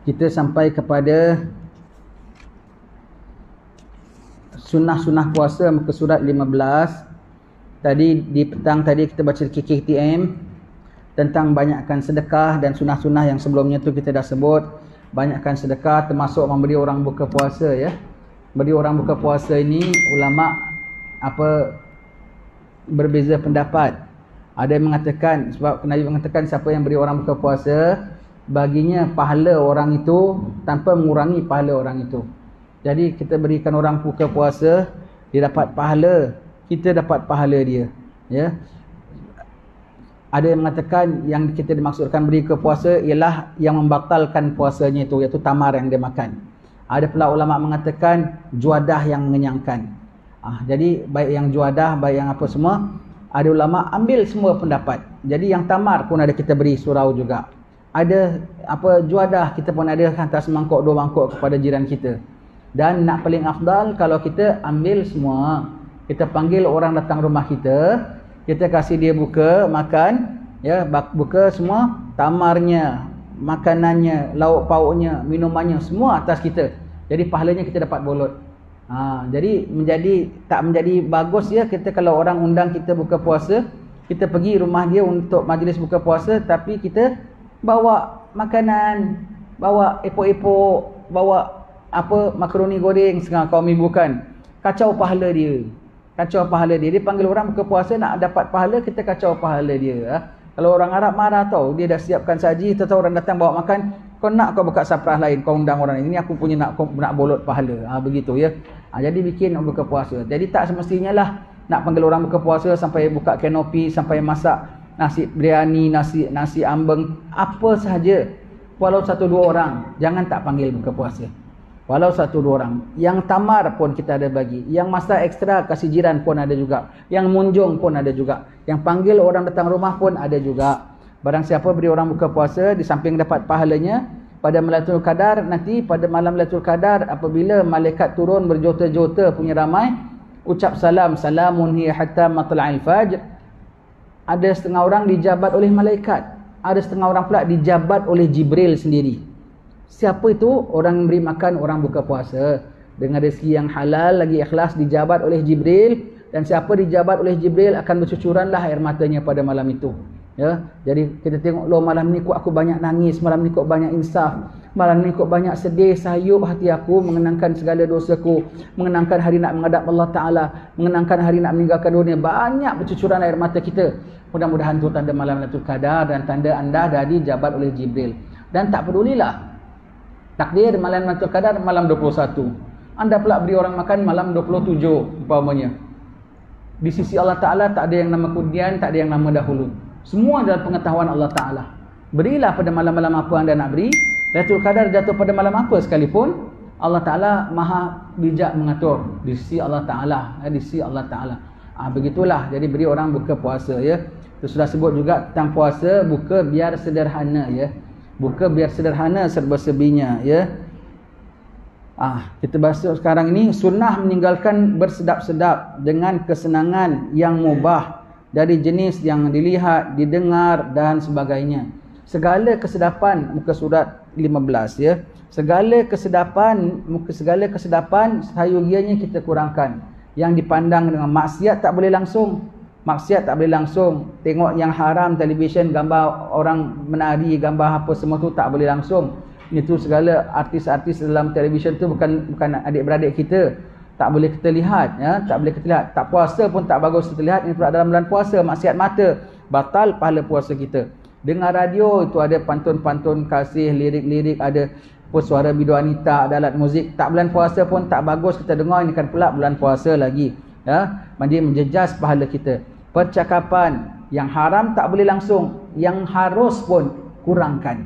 kita sampai kepada sunnah-sunnah puasa, muka surat 15. Tadi di petang tadi kita baca KKTM tentang banyakkan sedekah, dan sunnah-sunnah yang sebelumnya tu kita dah sebut. Banyakkan sedekah termasuk memberi orang buka puasa, ya. Beri orang buka puasa ini ulama berbeza pendapat. Ada yang mengatakan, sebab Nabi mengatakan siapa yang beri orang buka puasa, baginya pahala orang itu tanpa mengurangi pahala orang itu. Jadi kita berikan orang buka puasa, dia dapat pahala, kita dapat pahala dia, ya. Ada yang mengatakan yang kita dimaksudkan beri ke puasa ialah yang membatalkan puasanya itu, iaitu tamar yang dia makan. Ada pula ulama mengatakan juadah yang mengenyangkan. Jadi baik yang juadah, baik yang apa semua, ada ulama ambil semua pendapat. Jadi yang tamar pun ada kita beri surau juga. Ada juadah kita pun ada hantar semangkuk 2 mangkuk kepada jiran kita. Dan nak paling afdal kalau kita ambil semua. Kita panggil orang datang rumah kita, kita kasih dia buka, makan, ya, buka semua, tamarnya, makanannya, lauk pauknya, minumannya, semua atas kita. Jadi pahalanya kita dapat bolot. Jadi tak menjadi bagus, ya, kita kalau orang undang kita buka puasa, kita pergi rumah dia untuk majlis buka puasa, tapi kita bawa makanan, bawa epok-epok, bawa makaroni goreng setengah kaum ibukan. Kacau pahala dia. Kacau pahala dia. Dia panggil orang buka puasa nak dapat pahala, kita kacau pahala dia. Kalau orang Arab marah tau, dia dah siapkan saji, tahu orang datang bawa makan, kau nak kau buka saprah lain, kau undang orang ini aku punya nak bolot pahala. Begitu, ya. Jadi bikin buka puasa. Jadi tak semestinya lah nak panggil orang buka puasa sampai buka kanopi, sampai masak nasi biryani, nasi ambeng, apa sahaja. Walau 1-2 orang, jangan tak panggil buka puasa. Walau 1-2 orang. Yang tamar pun kita ada bagi. Yang masak ekstra kasih jiran pun ada juga. Yang munjung pun ada juga. Yang panggil orang datang rumah pun ada juga. Barang siapa beri orang buka puasa, di samping dapat pahalanya, pada Lailatul Qadar nanti, pada malam Lailatul Qadar, apabila malaikat turun berjuta-juta punya ramai, ucap salam, salamun hiya hatta matla'il fajr. Ada setengah orang dijabat oleh malaikat. Ada setengah orang pula dijabat oleh Jibril sendiri. Siapa itu? Orang yang beri makan orang buka puasa dengan rezeki yang halal lagi ikhlas, dijabat oleh Jibril. Dan siapa dijabat oleh Jibril akan bercucuranlah air matanya pada malam itu, ya. Jadi kita tengok, loh, malam ni kok aku banyak nangis, malam ni kok banyak insaf, malam ni kok banyak sedih, sayup hati aku mengenangkan segala dosaku, mengenangkan hari nak menghadap Allah Ta'ala, mengenangkan hari nak meninggalkan dunia. Banyak bercucuran air mata kita. Mudah-mudahan itu tanda malam Lailatul Qadar dan tanda anda dah dijabat oleh Jibril. Dan tak pedulilah takdir malam Lailatul Qadar malam 21. Anda pula beri orang makan malam 27 umpamanya. Di sisi Allah Ta'ala tak ada yang nama kemudian, tak ada yang nama dahulu. Semua dalam pengetahuan Allah Ta'ala. Berilah pada malam-malam apa anda nak beri. Lailatul Qadar jatuh pada malam apa sekalipun, Allah Ta'ala maha bijak mengatur. Di sisi Allah Ta'ala, di sisi Allah Ta'ala. Begitulah. Jadi beri orang buka puasa, ya. Itu sudah sebut juga tentang puasa, buka biar sederhana, ya. Buka biar sederhana serba-serbinya, ya. Kita bahas sekarang ini sunnah meninggalkan bersedap-sedap dengan kesenangan yang mubah dari jenis yang dilihat, didengar dan sebagainya. Segala kesedapan, muka surat 15, ya. Segala kesedapan sayugianya kita kurangkan. Yang dipandang dengan maksiat tak boleh langsung. Maksiat tak boleh langsung. Tengok yang haram, televisyen, gambar orang menari, gambar apa semua tu tak boleh langsung. Itu segala artis-artis dalam televisyen tu bukan adik-beradik kita. Tak boleh kita lihat, ya. Tak boleh kita lihat. Tak puasa pun tak bagus kita lihat. Ini pula dalam bulan puasa, maksiat mata, batal pahala puasa kita. Dengar radio itu ada pantun-pantun kasih, lirik-lirik, ada suara bidu wanita, ada alat muzik. Tak bulan puasa pun tak bagus kita dengar. Ini kan pula bulan puasa lagi, ya. Dia menjejas pahala kita. Percakapan yang haram tak boleh langsung. Yang harus pun kurangkan.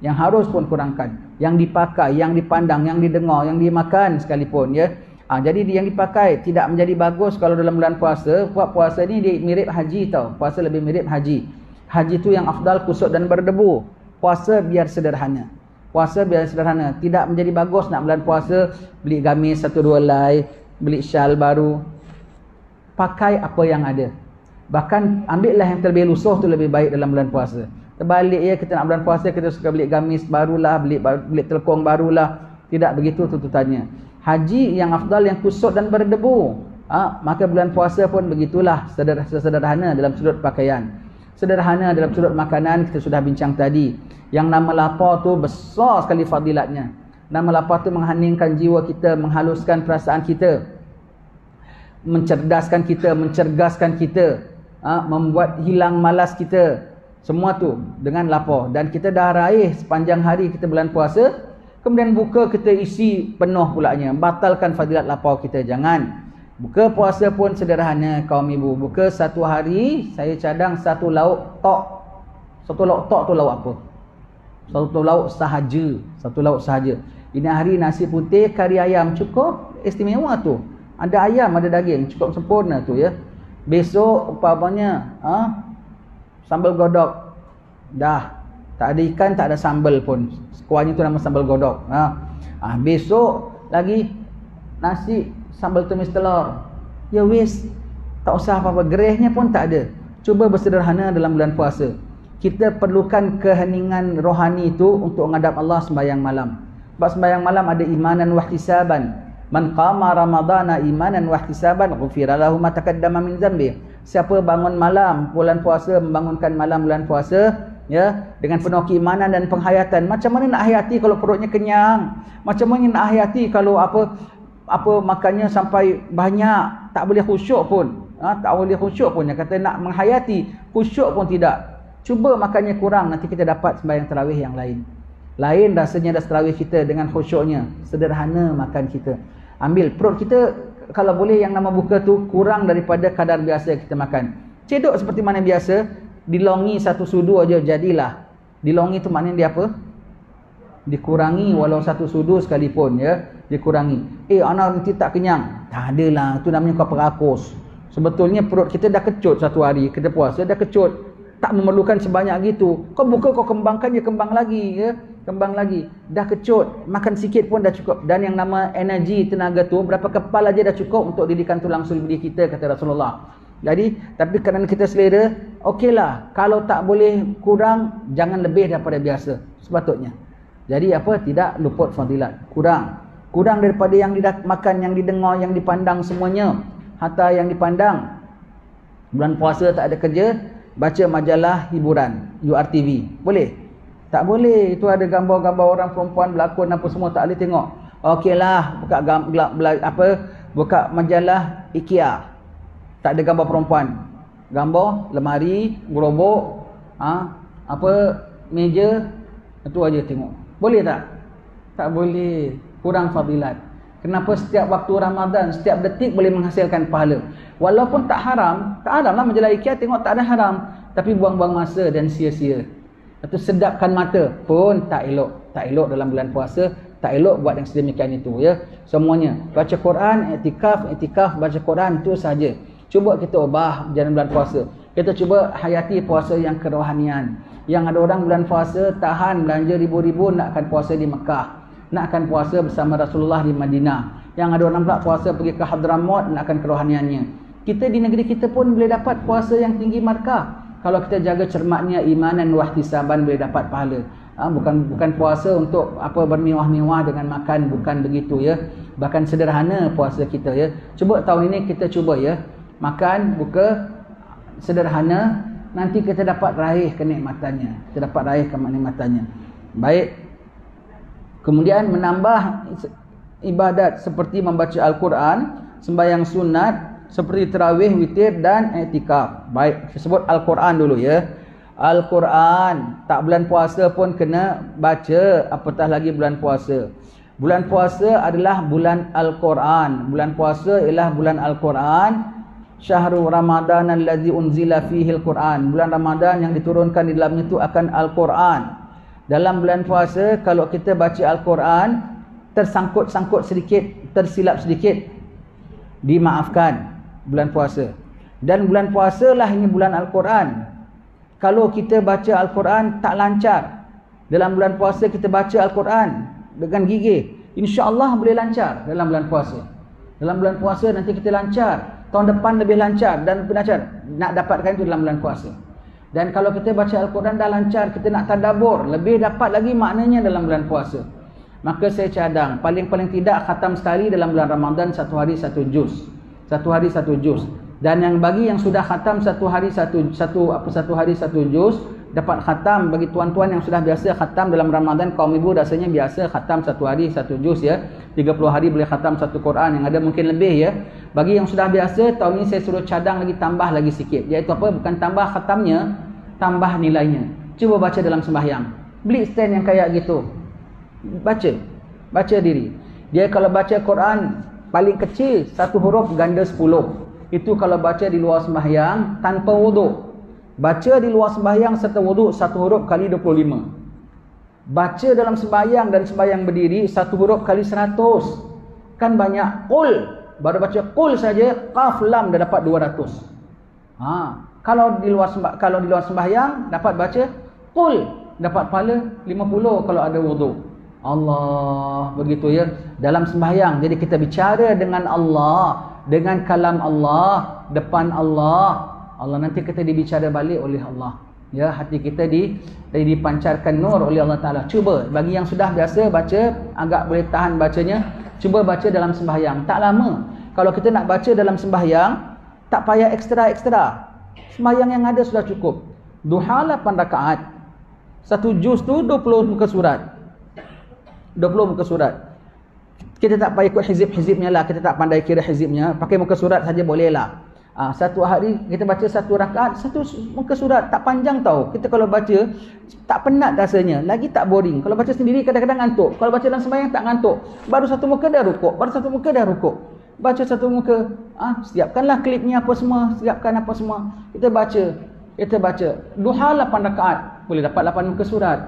Yang harus pun kurangkan. Yang dipakai, yang dipandang, yang didengar, yang dimakan sekalipun, ya. Jadi yang dipakai tidak menjadi bagus kalau dalam bulan puasa. Puasa ni dia mirip haji tau. Puasa lebih mirip haji. Haji tu yang afdal kusut dan berdebu. Puasa biar sederhana. Puasa biar sederhana. Tidak menjadi bagus nak bulan puasa beli gamis 1-2 helai, beli syal baru. Pakai apa yang ada. Bahkan ambillah yang terlebih lusuh tu lebih baik dalam bulan puasa. Terbalik ya, kita nak bulan puasa kita suka beli gamis barulah, beli telekong barulah. Tidak begitu tuntutannya. Haji yang afdal yang kusut dan berdebu. Maka bulan puasa pun begitulah, sederhana dalam sudut pakaian, sederhana dalam sudut makanan. Kita sudah bincang tadi. Yang nama lapar tu besar sekali fadilatnya. Nama lapar tu mengheningkan jiwa kita, menghaluskan perasaan kita, mencerdaskan kita, mencergaskan kita, membuat hilang malas kita. Semua tu dengan lapar. Dan kita dah raih sepanjang hari kita bulan puasa, kemudian buka kita isi penuh pulaknya. Batalkan fadilat lapar kita. Jangan. Buka puasa pun sederhana kaum ibu. Buka satu hari, saya cadang satu lauk tok. Satu lauk tok tu lauk apa? Satu lauk sahaja. Satu lauk sahaja. Ini hari nasi putih, kari ayam. Cukup istimewa tu. Ada ayam, ada daging. Cukup sempurna tu ya. Besok umpamanya sambal godok. Dah. Tak ada ikan, tak ada sambal pun. Sekuarnya tu nama sambal godok. Besok lagi nasi sambal tumis telur. Ya wis. Tak usah apa-apa. Gerehnya pun tak ada. Cuba bersederhana dalam bulan puasa. Kita perlukan keheningan rohani itu untuk menghadap Allah sembahyang malam. Sebab sembahyang malam ada imanan wa ihtisaban. Man qama ramadana imanan wa ihtisaban ghufira lahu ma taqaddama min dzambi. Siapa bangun malam bulan puasa, membangunkan malam bulan puasa ya, dengan penuh keimanan dan penghayatan. Macam mana nak hayati kalau perutnya kenyang? Macam mana nak hayati kalau apa makannya sampai banyak, tak boleh khusyuk pun. Tak boleh khusyuk pun. Yang kata nak menghayati, khusyuk pun tidak. Cuba makannya kurang, nanti kita dapat sembahyang tarawih yang lain. Lain rasanya dah tarawih kita dengan khusyuknya. Sederhana makan kita. Ambil perut kita, kalau boleh yang nama buka tu kurang daripada kadar biasa kita makan. Cedok seperti mana biasa, dilongi satu sudu aja jadilah. Dilongi tu maknanya dia apa? Dikurangi walau satu sudu sekalipun ya, dikurangi. Anak nanti tak kenyang. Tak adalah, tu namanya kau perakus. Sebetulnya perut kita dah kecut satu hari kita puasa, dah kecut. Tak memerlukan sebanyak gitu. Kau buka, kau kembangkan, dia kembang lagi ya, kembang lagi. Dah kecut, makan sikit pun dah cukup. Dan yang nama energi, tenaga tu, berapa kepal aja dah cukup untuk didikan tulang sulbi kita, kata Rasulullah. Jadi, tapi kerana kita selera, okeylah. Kalau tak boleh kurang, jangan lebih daripada biasa sepatutnya. Jadi apa? Tidak luput fadilat. Kurang daripada yang makan, yang didengar, yang dipandang semuanya. Hatta yang dipandang. Bulan puasa tak ada kerja, baca majalah hiburan, URTV. Boleh? Tak boleh. Itu ada gambar-gambar orang perempuan berlakon apa semua, tak boleh tengok. Okeylah, buka majalah IKEA. Tak ada gambar perempuan. Gambar lemari, gerobok, meja, itu aja tengok. Boleh tak? Tak boleh. Kurang fadilat. Kenapa setiap waktu Ramadan, setiap detik boleh menghasilkan pahala? Walaupun tak haram lah majalah IKEA tengok, tak ada haram. Tapi buang-buang masa dan sia-sia. Atau sedapkan mata pun tak elok. Tak elok dalam bulan puasa. Tak elok buat yang sedemikian itu ya. Semuanya. Baca Quran, iktikaf, baca Quran itu sahaja. Cuba kita ubah jalan bulan puasa. Kita cuba hayati puasa yang kerohanian. Yang ada orang bulan puasa tahan belanja ribu-ribu nakkan puasa di Mekah. Nakkan puasa bersama Rasulullah di Madinah. Yang ada orang pula puasa pergi ke Hadramaut nakkan kerohaniannya. Kita di negeri kita pun boleh dapat puasa yang tinggi markah. Kalau kita jaga cermatnya imanan wa ihtisaban boleh dapat pahala. Bukan puasa untuk bermewah-mewah dengan makan, bukan begitu ya. Bahkan sederhana puasa kita ya. Cuba tahun ini kita cuba ya. Makan, buka sederhana, nanti kita dapat raih kenikmatannya. Kita dapat raih kenikmatannya. Baik. Kemudian menambah ibadat seperti membaca Al-Quran, sembahyang sunat, seperti tarawih, witir dan i'tikaf. Baik, kita sebut Al-Quran dulu ya. Al-Quran, tak bulan puasa pun kena baca, apatah lagi bulan puasa. Bulan puasa adalah bulan Al-Quran. Bulan puasa ialah bulan Al-Quran. Syahrul Ramadan allazi unzila fihi al-Quran. Bulan Ramadan yang diturunkan di dalamnya itu akan Al-Quran. Dalam bulan puasa kalau kita baca Al-Quran tersangkut-sangkut sedikit, tersilap sedikit, dimaafkan bulan puasa. Dan bulan puasa lah ini bulan Al-Quran. Kalau kita baca Al-Quran tak lancar, dalam bulan puasa kita baca Al-Quran dengan gigih, insya-Allah boleh lancar dalam bulan puasa. Dalam bulan puasa nanti kita lancar. Tahun depan lebih lancar dan lebih lancar. Nak dapatkan itu dalam bulan puasa. Dan kalau kita baca Al-Quran dah lancar, kita nak tadabbur, lebih dapat lagi maknanya dalam bulan puasa. Maka saya cadang, paling-paling tidak khatam sekali dalam bulan Ramadan, satu hari satu juz. Satu hari satu juz. Dan yang bagi yang sudah khatam satu hari satu juz, dapat khatam. Bagi tuan-tuan yang sudah biasa khatam dalam Ramadan, kaum ibu rasanya biasa khatam satu hari satu juz ya. 30 hari boleh khatam satu Quran, yang ada mungkin lebih ya. Bagi yang sudah biasa, tahun ini saya suruh cadang lagi, tambah lagi sikit. Iaitu apa? Bukan tambah khatamnya, tambah nilainya. Cuba baca dalam sembahyang. Beli stand yang kayak gitu. Baca diri. Dia kalau baca Quran paling kecil satu huruf ganda 10. Itu kalau baca di luar sembahyang tanpa wuduk. Baca di luar sembahyang serta wuduk satu huruf kali 25. Baca dalam sembahyang dan sembahyang berdiri satu huruf kali 100. Kan banyak. Qul, baru baca qul saja, qaf lam dah dapat 200. Kalau di luar sembahyang dapat baca qul, dapat pahala 50 kalau ada wuduk. Allah, begitu ya dalam sembahyang. Jadi kita bicara dengan Allah, dengan kalam Allah, depan Allah. Allah nanti kita dibicara balik oleh Allah. Ya, hati kita dipancarkan nur oleh Allah Ta'ala. Cuba, bagi yang sudah biasa baca, agak boleh tahan bacanya, cuba baca dalam sembahyang. Tak lama. Kalau kita nak baca dalam sembahyang, tak payah ekstra-ekstra. Sembahyang yang ada sudah cukup. Duha 8 rakaat. Satu juz tu 20 muka surat. 20 muka surat. Kita tak payah ikut hizib-hizibnya lah. Kita tak pandai kira hizibnya. Pakai muka surat saja boleh lah. Satu hari kita baca satu rakaat, satu muka surat. Tak panjang tau. Kita kalau baca tak penat rasanya, lagi tak boring. Kalau baca sendiri kadang-kadang ngantuk. Kalau baca dalam sembahyang tak ngantuk. Baru satu muka dah rukuk. Baca satu muka. Siapkanlah klipnya apa semua. Siapkan apa semua. Kita baca. Duha 8 rakaat. Boleh dapat 8 muka surat.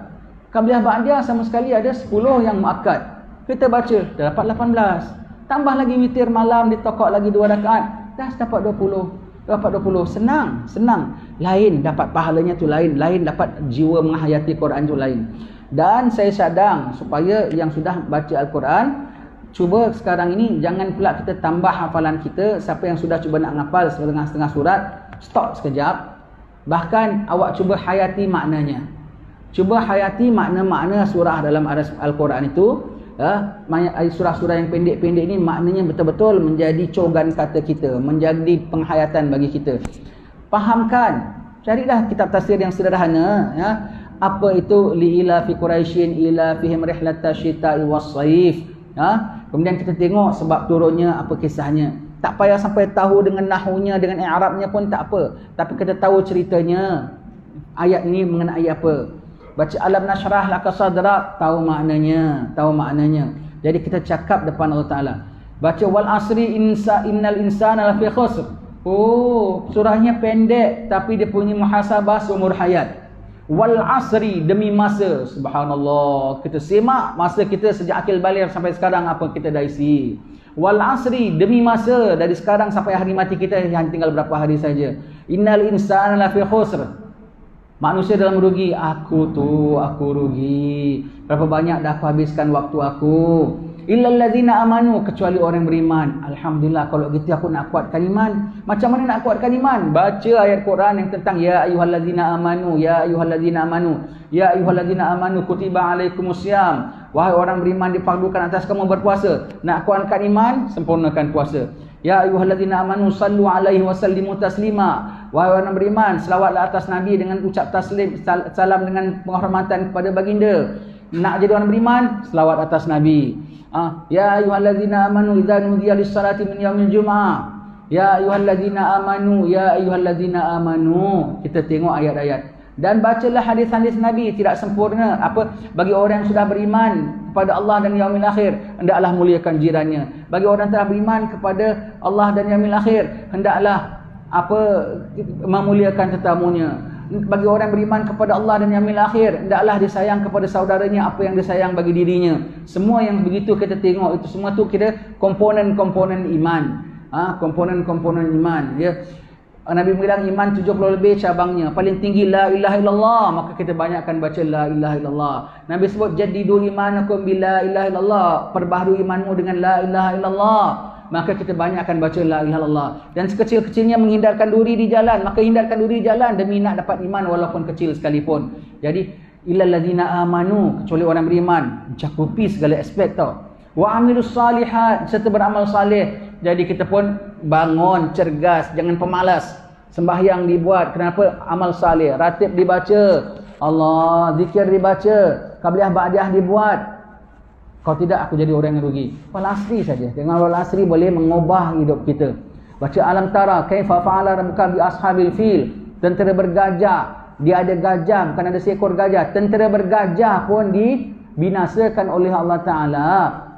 Qabliyah Ba'diyah sama sekali ada 10 yang muakkad. Kita baca, dah dapat 18. Tambah lagi witir malam, ditokok lagi 2 rakaat. Dah dapat 20. Senang. Lain dapat pahalanya tu lain dapat jiwa menghayati Quran tu lain. Dan saya cadang supaya yang sudah baca Al-Quran, cuba sekarang ini jangan pula kita tambah hafalan kita. Siapa yang sudah cuba nak ngapal setengah surat, stop sekejap. Bahkan awak cuba hayati maknanya. Cuba hayati makna-makna surah dalam Al-Quran itu. Surah-surah yang pendek-pendek ini maknanya betul-betul menjadi cogan kata kita, menjadi penghayatan bagi kita. Fahamkan. Carilah kitab tafsir yang sederhana ya. Apa itu li'ila fi Quraisyin ila fihim rihlata syita'i was-saif ya. Kemudian kita tengok sebab turunnya, apa kisahnya. Tak payah sampai tahu dengan nahwunya, dengan i'rabnya pun tak apa. Tapi kita tahu ceritanya. Ayat ini mengenai apa. Baca alam nashrah laka sadrak, tahu maknanya. Jadi kita cakap depan Allah Ta'ala. Baca wal asri innal insana lafi khusr. Surahnya pendek tapi dia punya muhasabah seumur hayat. Wal asri, demi masa. Subhanallah, kita semak masa kita sejak akil baligh sampai sekarang apa kita dah isi. Wal asri, demi masa dari sekarang sampai hari mati kita yang tinggal berapa hari saja. Innal insana lafi khusr. Manusia dalam rugi. Aku rugi. Berapa banyak dah aku habiskan waktu aku. Illal ladzina amanu, kecuali orang beriman. Alhamdulillah, kalau gitu aku nak kuatkan iman. Macam mana nak kuatkan iman? Baca ayat Quran yang tentang ya ayyuhalladzina amanu, ya ayyuhalladzina amanu, ya ayyuhalladzina amanu kutiba alaikumusiyam. Wahai orang beriman, difardukan atas kamu berpuasa. Nak kuatkan iman, sempurnakan puasa. Ya ayyuhalladzina amanu sallu alaihi wa sallimu taslima. Wahai orang beriman, selawatlah atas Nabi dengan ucap taslim, salam dengan penghormatan kepada baginda. Nak jadi orang beriman, selawat atas Nabi. Ya ayyuhalladzina amanu idza nudiya lis-salati min yaumil jum'ah. Ya ayyuhalladzina amanu, ya ayyuhalladzina amanu. Kita tengok ayat-ayat. Dan bacalah hadis-hadis Nabi, tidak sempurna. Bagi orang yang sudah beriman kepada Allah dan yaumil akhir, hendaklah muliakan jirannya. Bagi orang yang telah beriman kepada Allah dan yaumil akhir, hendaklah memuliakan tetamunya. Bagi orang yang beriman kepada Allah dan yaumil akhir, hendaklah disayang kepada saudaranya apa yang disayang bagi dirinya. Semua yang begitu kita tengok, itu semua tu kira komponen-komponen iman. Komponen-komponen iman ya. Nabi bilang iman 70 lebih cabangnya. Paling tinggi la ilaha illallah, maka kita banyakkan baca la ilaha illallah. Nabi sebut jaddidu imanakum bila ilaha illallah, perbaharui imanmu dengan la ilaha illallah. maka kita banyak akan baca la ilaha illallah. Dan sekecil-kecilnya menghindarkan duri di jalan, maka hindarkan duri di jalan demi nak dapat iman walaupun kecil sekalipun. Jadi illal ladzina amanu, kecuali orang beriman, mencakupi segala aspek tau. Wa amilus salihat, serta beramal saleh. Jadi kita pun bangun cergas, jangan pemalas. Sembahyang dibuat, kenapa? Amal saleh, ratib dibaca, Allah, zikir dibaca, qabliyah ba'diyah dibuat. Kalau tidak aku jadi orang yang rugi. Wal asri saja. Dengan wal asri boleh mengubah hidup kita. Baca alam tara kaifa fa'ala rabbuka bi ashabil fil. Tentera bergajah, dia ada gajah, bukan ada seekor gajah. Tentera bergajah pun dibinasakan oleh Allah Taala.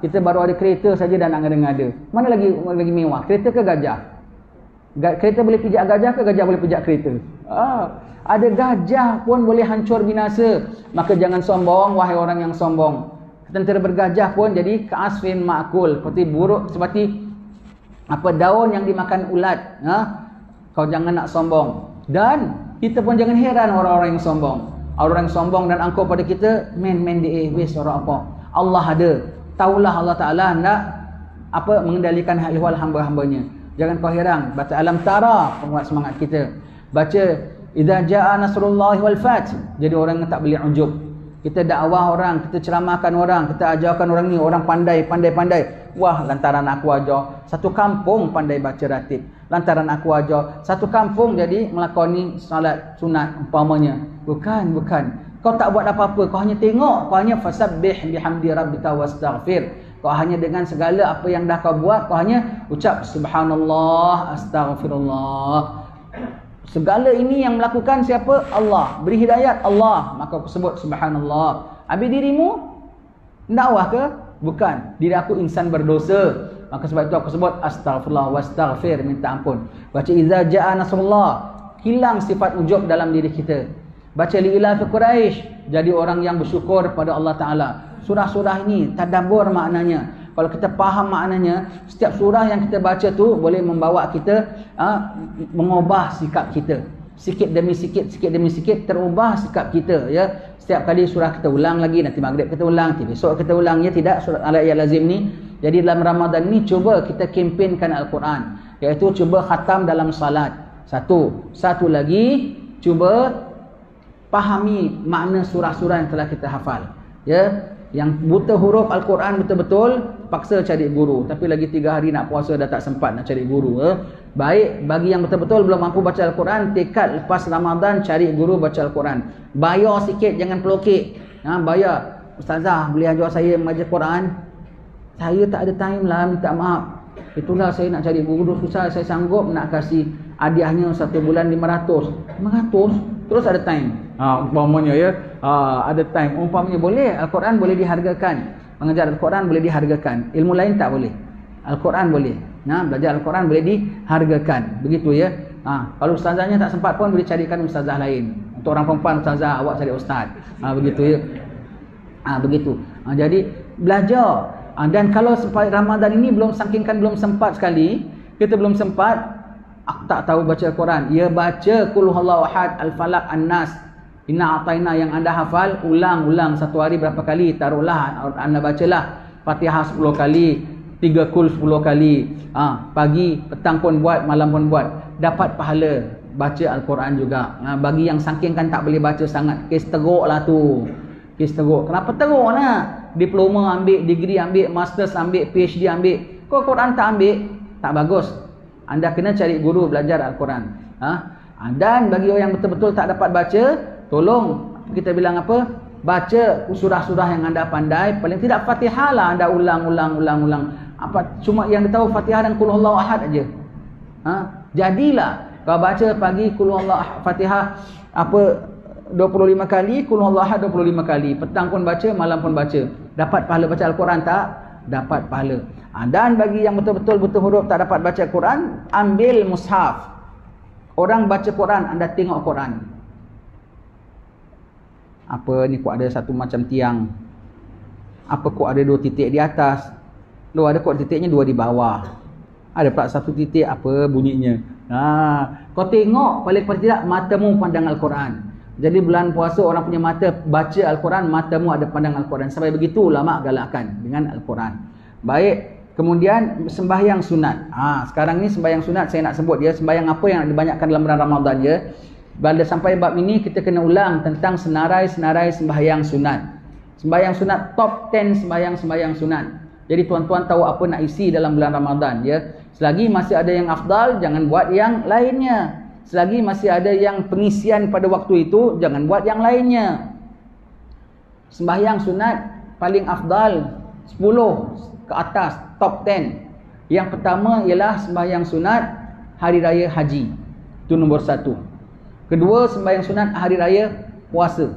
Kita baru ada kereta saja dan angada-ngada. Mana lagi mewah? Kereta ke gajah? Kereta boleh pijak gajah ke gajah boleh pijak kereta? Ada gajah pun boleh hancur binasa. Maka jangan sombong wahai orang yang sombong. Tentera bergajah pun jadi ka'asfin ma'kul, seperti daun yang dimakan ulat. Kau jangan nak sombong. Dan kita pun jangan heran orang-orang yang sombong. Orang yang sombong dan angkuh pada kita, main di wis orang apa. Allah ada. Taulah Allah Taala nak mengendalikan hal-hal hamba-hambanya. Jangan kau heran. Baca alam tara, penguat semangat kita. Baca idza jaa nasrullahi wal fath. Jadi orang yang tak boleh ujub. Kita dakwah orang, kita ceramahkan orang, kita ajarkan orang ni, orang pandai. Wah, lantaran aku ajar, satu kampung pandai baca ratib. Lantaran aku ajar, satu kampung jadi melakoni salat sunat umpamanya. Bukan. Kau tak buat apa-apa, kau hanya tengok, kau hanya fasabbih bihamdi rabbika wastaghfir. Kau hanya dengan segala apa yang dah kau buat, kau hanya ucap subhanallah, astaghfirullah. Segala ini yang melakukan siapa? Allah. Beri hidayat Allah, maka aku sebut subhanallah. Habis dirimu dakwah ke? Bukan. Diri aku insan berdosa, maka sebab itu aku sebut astaghfirullah wastaghfir, minta ampun. Baca idza jaa nasrullah, hilang sifat ujub dalam diri kita. Baca liila fi Quraisy, jadi orang yang bersyukur pada Allah Taala. Surah-surah ini tadabbur maknanya. Kalau kita faham maknanya, setiap surah yang kita baca tu boleh membawa kita mengubah sikap kita. Sikit demi sikit terubah sikap kita, ya. Setiap kali surah kita ulang lagi, nanti maghrib kita ulang, nanti besok kita ulang, ya tidak, surah al-ayat lazim ni. Jadi dalam Ramadan ni cuba kita kempenkan Al-Quran, iaitu cuba khatam dalam salat. Satu lagi, cuba pahami makna surah-surah yang telah kita hafal, ya. Yang buta huruf Al-Quran betul-betul, paksa cari guru. Tapi lagi 3 hari nak puasa dah tak sempat nak cari guru. Baik, bagi yang betul-betul belum mampu baca Al-Quran, tekad lepas Ramadan cari guru baca Al-Quran. Bayar sikit, jangan pelokek. Bayar. Ustazah, boleh ajar saya mengajar Quran? Saya tak ada time lah, minta maaf. Itulah saya nak cari guru susah, saya sanggup nak kasih hadiahnya 1 bulan 500. Terus ada time. Umpamanya, ya. Ada time. Umpamanya boleh, Al-Quran boleh dihargakan. Mengajar Al-Quran boleh dihargakan. Ilmu lain tak boleh. Al-Quran boleh. Belajar Al-Quran boleh dihargakan. Begitu, ya. Kalau ustazahnya tak sempat pun boleh carikan ustazah lain. Untuk orang perempuan, ustazah, awak cari ustaz. Begitu, ya. Begitu. Jadi belajar. Dan kalau sampai Ramadan ini belum sempat sekali, kita belum sempat, aku tak tahu baca Al-Quran, ya baca Qul huwallahu ahad, Al-Falaq, An-Nas, Inna A'taina yang anda hafal, ulang satu hari berapa kali, taruhlah anda bacalah Fatihah 10 kali, 3 Qul 10 kali, pagi, petang pun buat, malam pun buat, dapat pahala baca Al-Quran juga. Bagi yang saking kan tak boleh baca sangat, kes teruk lah tu. Kes teruk. Kenapa teruk nak? Diploma ambil, degree ambil, masters ambil, PhD ambil. Kau Quran tak ambil, tak bagus. Anda kena cari guru belajar Al-Quran. Dan bagi orang yang betul-betul tak dapat baca, tolong kita bilang apa? Baca surah-surah yang anda pandai, paling tidak Fatihah lah anda ulang. Cuma yang dia tahu Fatihah dan Qul huwallahu ahad aja. Jadilah kau baca pagi Qul huwallahu ahad, Fatihah 25 kali, Qul huwallahu ahad 25 kali. Petang pun baca, malam pun baca. Dapat pahala baca Al-Quran tak? Dapat pahala. Dan bagi yang betul-betul buta huruf tak dapat baca Quran, ambil mushaf. Orang baca Quran, anda tengok Quran. Apa ni kok ada satu macam tiang? Apa kok ada 2 titik di atas? Ada kok titiknya 2 di bawah. Ada pula 1 titik, apa bunyinya? Kau tengok, paling tidak matamu pandang Al-Quran. Jadi bulan puasa orang punya mata baca Al-Quran, matamu ada pandang Al-Quran. Sampai begitu ulama galakkan dengan Al-Quran. Baik, Kemudian sembahyang sunat. Sekarang ni sembahyang sunat saya nak sebut dia. Sembahyang apa yang dibanyakkan dalam bulan Ramadan je. Bila sampai bab ini kita kena ulang tentang senarai-senarai sembahyang sunat. Sembahyang sunat top 10 sembahyang sunat. Jadi tuan-tuan tahu apa nak isi dalam bulan Ramadan ya. Selagi masih ada yang afdal, jangan buat yang lainnya. Selagi masih ada yang pengisian pada waktu itu, jangan buat yang lainnya. Sembahyang sunat paling afdal 10 ke atas, top 10. Yang pertama ialah sembahyang sunat hari raya haji. Itu nombor 1. Kedua, sembahyang sunat hari raya puasa.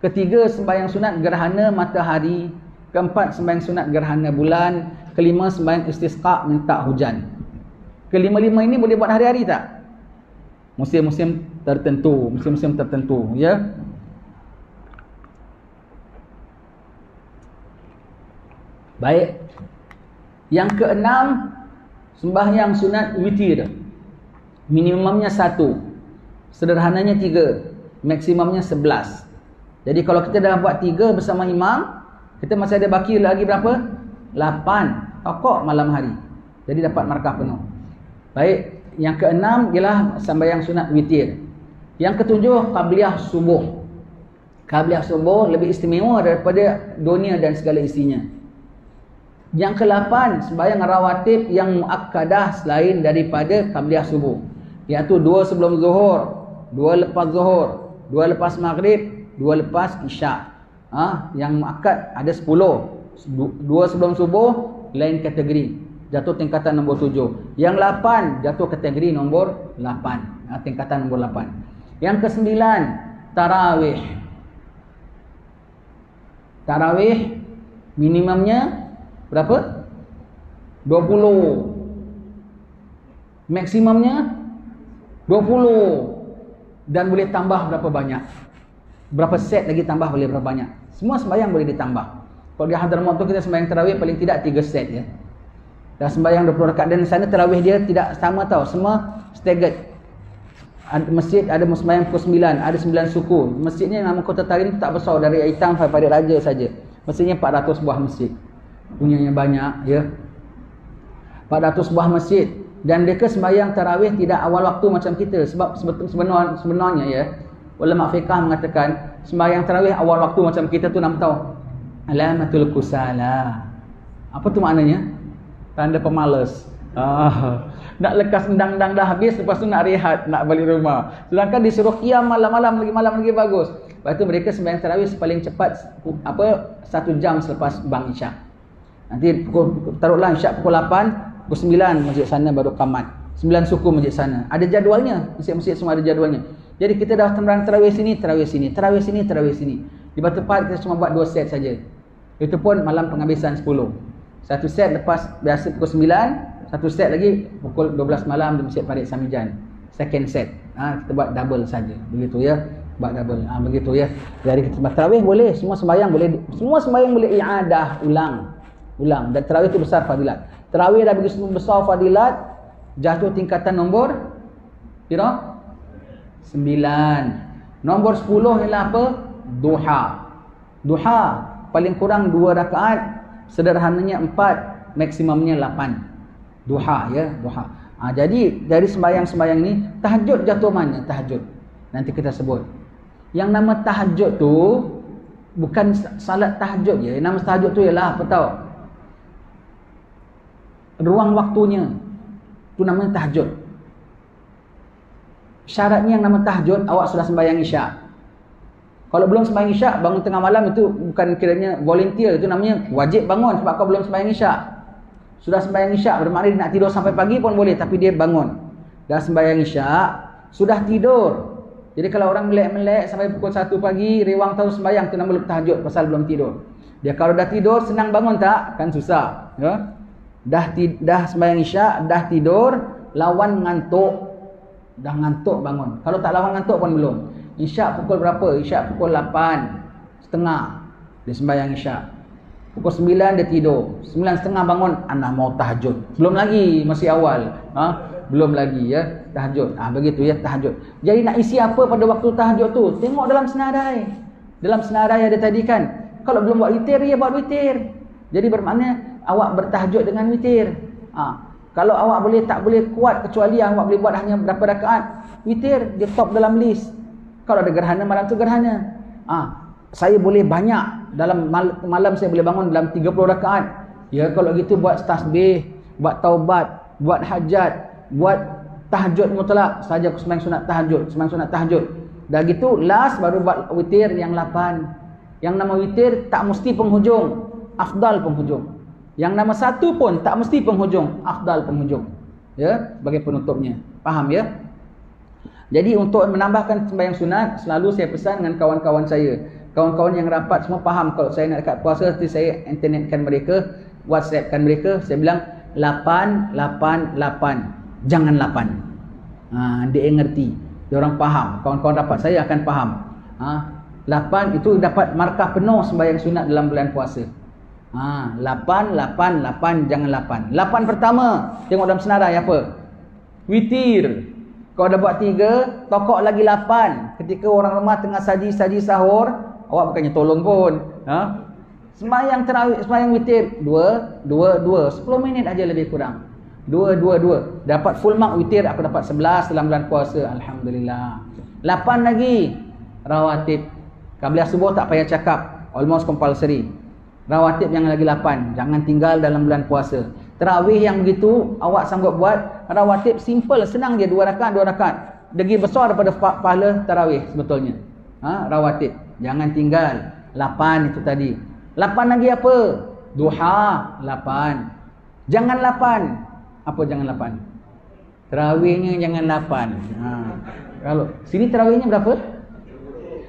Ketiga, sembahyang sunat gerhana matahari. Keempat, sembahyang sunat gerhana bulan. Kelima, sembahyang istisqa minta hujan. Kelima-lima ini boleh buat hari-hari tak? Musim-musim tertentu, ya. Baik. Yang keenam, sembahyang sunat witir. Minimumnya 1. Sederhananya 3. Maksimumnya 11. Jadi kalau kita dah buat 3 bersama imam, kita masih ada baki lagi berapa? 8. Pokok malam hari. Jadi dapat markah penuh. Baik. Yang keenam ialah sembahyang sunat witir. Yang ketujuh, qabliyah subuh. Qabliyah subuh lebih istimewa daripada dunia dan segala isinya. Yang ke-8, sembahyang rawatib yang muakkadah selain daripada qabliyah subuh, iaitu 2 sebelum zuhur, 2 lepas zuhur, 2 lepas maghrib, 2 lepas isyak. Yang muakkad ada 10. 2 sebelum subuh lain kategori, jatuh tingkatan nombor 7. Yang 8 jatuh kategori nombor 8, tingkatan nombor 8. Yang ke-9, tarawih. Tarawih minimumnya berapa? 20. Maksimumnya 20. Dan boleh tambah berapa banyak. Berapa set lagi tambah boleh berapa banyak. Semua sembahyang boleh ditambah. Kalau di Hadramaut tu kita sembahyang tarawih paling tidak 3 set ya. Dah sembahyang 20 rakaat. Dan sana tarawih dia tidak sama tau. Semua staggered. Masjid ada sembahyang pukul 9, ada 9 suku. Masjidnya nama Kota Tarim tak besar, dari Aitang sampai Parit Raja saja. Masjidnya 400 buah masjid. Punyanya banyak ya. 400 buah masjid. Dan mereka sembahyang tarawih tidak awal waktu macam kita. Sebab sebenarnya ya, ulama fiqah mengatakan sembahyang tarawih awal waktu macam kita tu nak tahu alamatul kusala. Apa tu maknanya? Tanda pemalas. Nak lekas endang-endang dah habis, lepas tu nak rehat, nak balik rumah. Sedangkan disuruh qiyam malam lagi bagus. Lepas tu mereka sembahyang tarawih paling cepat 1 jam selepas bang isyak. Nanti taruhlah isyak pukul 8, pukul 9 masjid sana baru qamat. 9 suku masjid sana. Ada jadualnya, masjid-masjid semua ada jadualnya. Jadi kita dah sembahyang tarawih sini, tarawih sini, tarawih sini, tarawih sini. Di Batu Pahat kita cuma buat 2 set saja. Itu pun malam penghabisan 10. 1 set lepas biasa pukul 9, 1 set lagi pukul 12 malam di Masjid Parit Samijan. Second set. Kita buat double saja. Begitu ya. Buat double. Begitu ya. Jadi kita tarawih boleh, semua sembahyang boleh, semua sembahyang boleh i'adah, ulang. Dan tarawih itu besar fadilat. Tarawih dah begitu besar fadilat, jatuh tingkatan nombor kira 9. Nombor 10 ialah apa? Duha. Duha paling kurang 2 rakaat, sederhananya 4, maksimumnya 8. Duha ya, duha. Jadi dari sembahyang-sembahyang ini, tahajud jatuh mana? Tahajud. Nanti kita sebut. Yang nama tahajud tu bukan salat tahajud je. Nama tahajud tu ialah apa tahu? Ruang waktunya. Tu namanya tahajud. Syaratnya yang nama tahajud, awak sudah sembahyang isyak. Kalau belum sembahyang isyak, bangun tengah malam itu bukan kiranya volunteer, itu namanya wajib bangun sebab kau belum sembahyang isyak. Sudah sembahyang isyak, bermakna dia nak tidur sampai pagi pun boleh, tapi dia bangun. Dah sembahyang isyak, sudah tidur. Jadi kalau orang melek-melek sampai pukul 1 pagi, rewang tahu sembahyang, itu nama belum tahajud pasal belum tidur. Dia kalau dah tidur, senang bangun tak? Kan susah. Ya? Dah sembahyang isyak, dah tidur, lawan ngantuk. Dah ngantuk bangun. Kalau tak lawan ngantuk pun belum. Isyak pukul berapa? Isyak pukul 8:30. Dia sembahyang isyak. Pukul 9 dia tidur. 9:30 bangun, anak mau tahajud. Belum lagi, masih awal. Belum lagi ya, tahajud. Begitu ya, tahajud. Jadi nak isi apa pada waktu tahajud tu? Tengok dalam senarai. Dalam senarai ada tadi kan. Kalau belum buat witir, ya buat witir. Jadi bermakna awak bertahajud dengan witir. Kalau awak tak boleh kuat kecuali awak boleh buat hanya berapa rakaat, witir dia top dalam list. Kalau ada gerhana malam tu gerhana. Saya boleh banyak dalam malam saya boleh bangun dalam 30 rakaat. Ya kalau gitu buat tasbih, buat taubat, buat hajat, buat tahajud mutlak saja, aku sembahyang sunat tahajud. Dah gitu last baru buat witir yang 8. Yang nama witir tak mesti penghujung, afdal penghujung. Yang nama satu pun tak mesti penghujung, afdal penghujung. Ya, sebagai penutupnya. Faham ya? Jadi untuk menambahkan sembahyang sunat, selalu saya pesan dengan kawan-kawan saya. Kawan-kawan yang rapat semua faham kalau saya nak dekat puasa, nanti saya internetkan mereka, WhatsAppkan mereka, saya bilang 8, 8, 8. Jangan 8. Dia ngerti. Dia orang faham. Kawan-kawan rapat saya akan faham. 8 itu dapat markah penuh sembahyang sunat dalam bulan puasa. 8, 8, 8, jangan 8. 8 pertama, tengok dalam senarai apa? Witir. Kau dah buat 3, tokok lagi 8. Ketika orang rumah tengah saji sahur, awak bukannya tolong pun. Sembahyang tarawih, sembahyang witir 2, 10 minit aja lebih kurang. 2. Dapat full mark witir, aku dapat 11 dalam bulan puasa. Alhamdulillah. 8 lagi rawatib. Qabliyah subuh tak payah cakap, almost compulsory. Rawatib yang lagi 8, jangan tinggal dalam bulan puasa. Tarawih yang begitu awak sanggup buat, rawatib simple, senang dia 2 rakaat. Degi besar daripada pahala tarawih sebetulnya. Rawatib jangan tinggal. 8 itu tadi. 8 lagi apa? Duha 8. Jangan 8. Apa jangan 8? Tarawihnya jangan 8. Kalau sini tarawihnya berapa?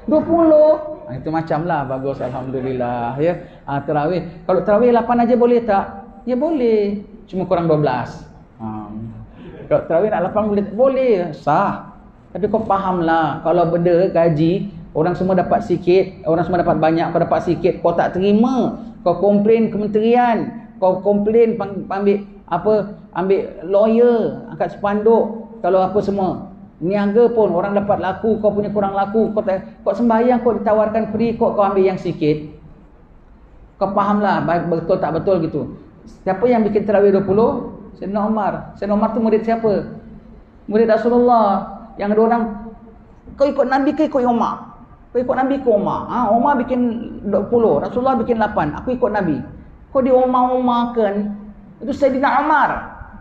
20. Itu macam lah, bagus, alhamdulillah ya. Tarawih, kalau tarawih 8 aja boleh tak? Ya boleh, cuma kurang 12. Kalau tarawih nak 8 boleh, sah. Tapi kau fahamlah, kalau benda gaji orang semua dapat sikit, orang semua dapat banyak, kau dapat sikit, kau tak terima, kau komplain kementerian, kau komplain ambil lawyer, angkat spanduk, kalau apa semua. Niaga pun orang dapat laku, kau punya kurang laku, kau sembahyang, kau ditawarkan free, kau ambil yang sikit. Kau fahamlah betul tak betul gitu. Siapa yang bikin tarawih 20? Sayyidina Umar. Sayyidina Umar tu murid siapa? Murid Rasulullah. Yang ada orang, kau ikut Nabi ke ikut Umar? Kau ikut Nabi ke Umar? Umar bikin 20, Rasulullah bikin 8, aku ikut Nabi. Kau di Umar kan? Itu Sayyidina Umar.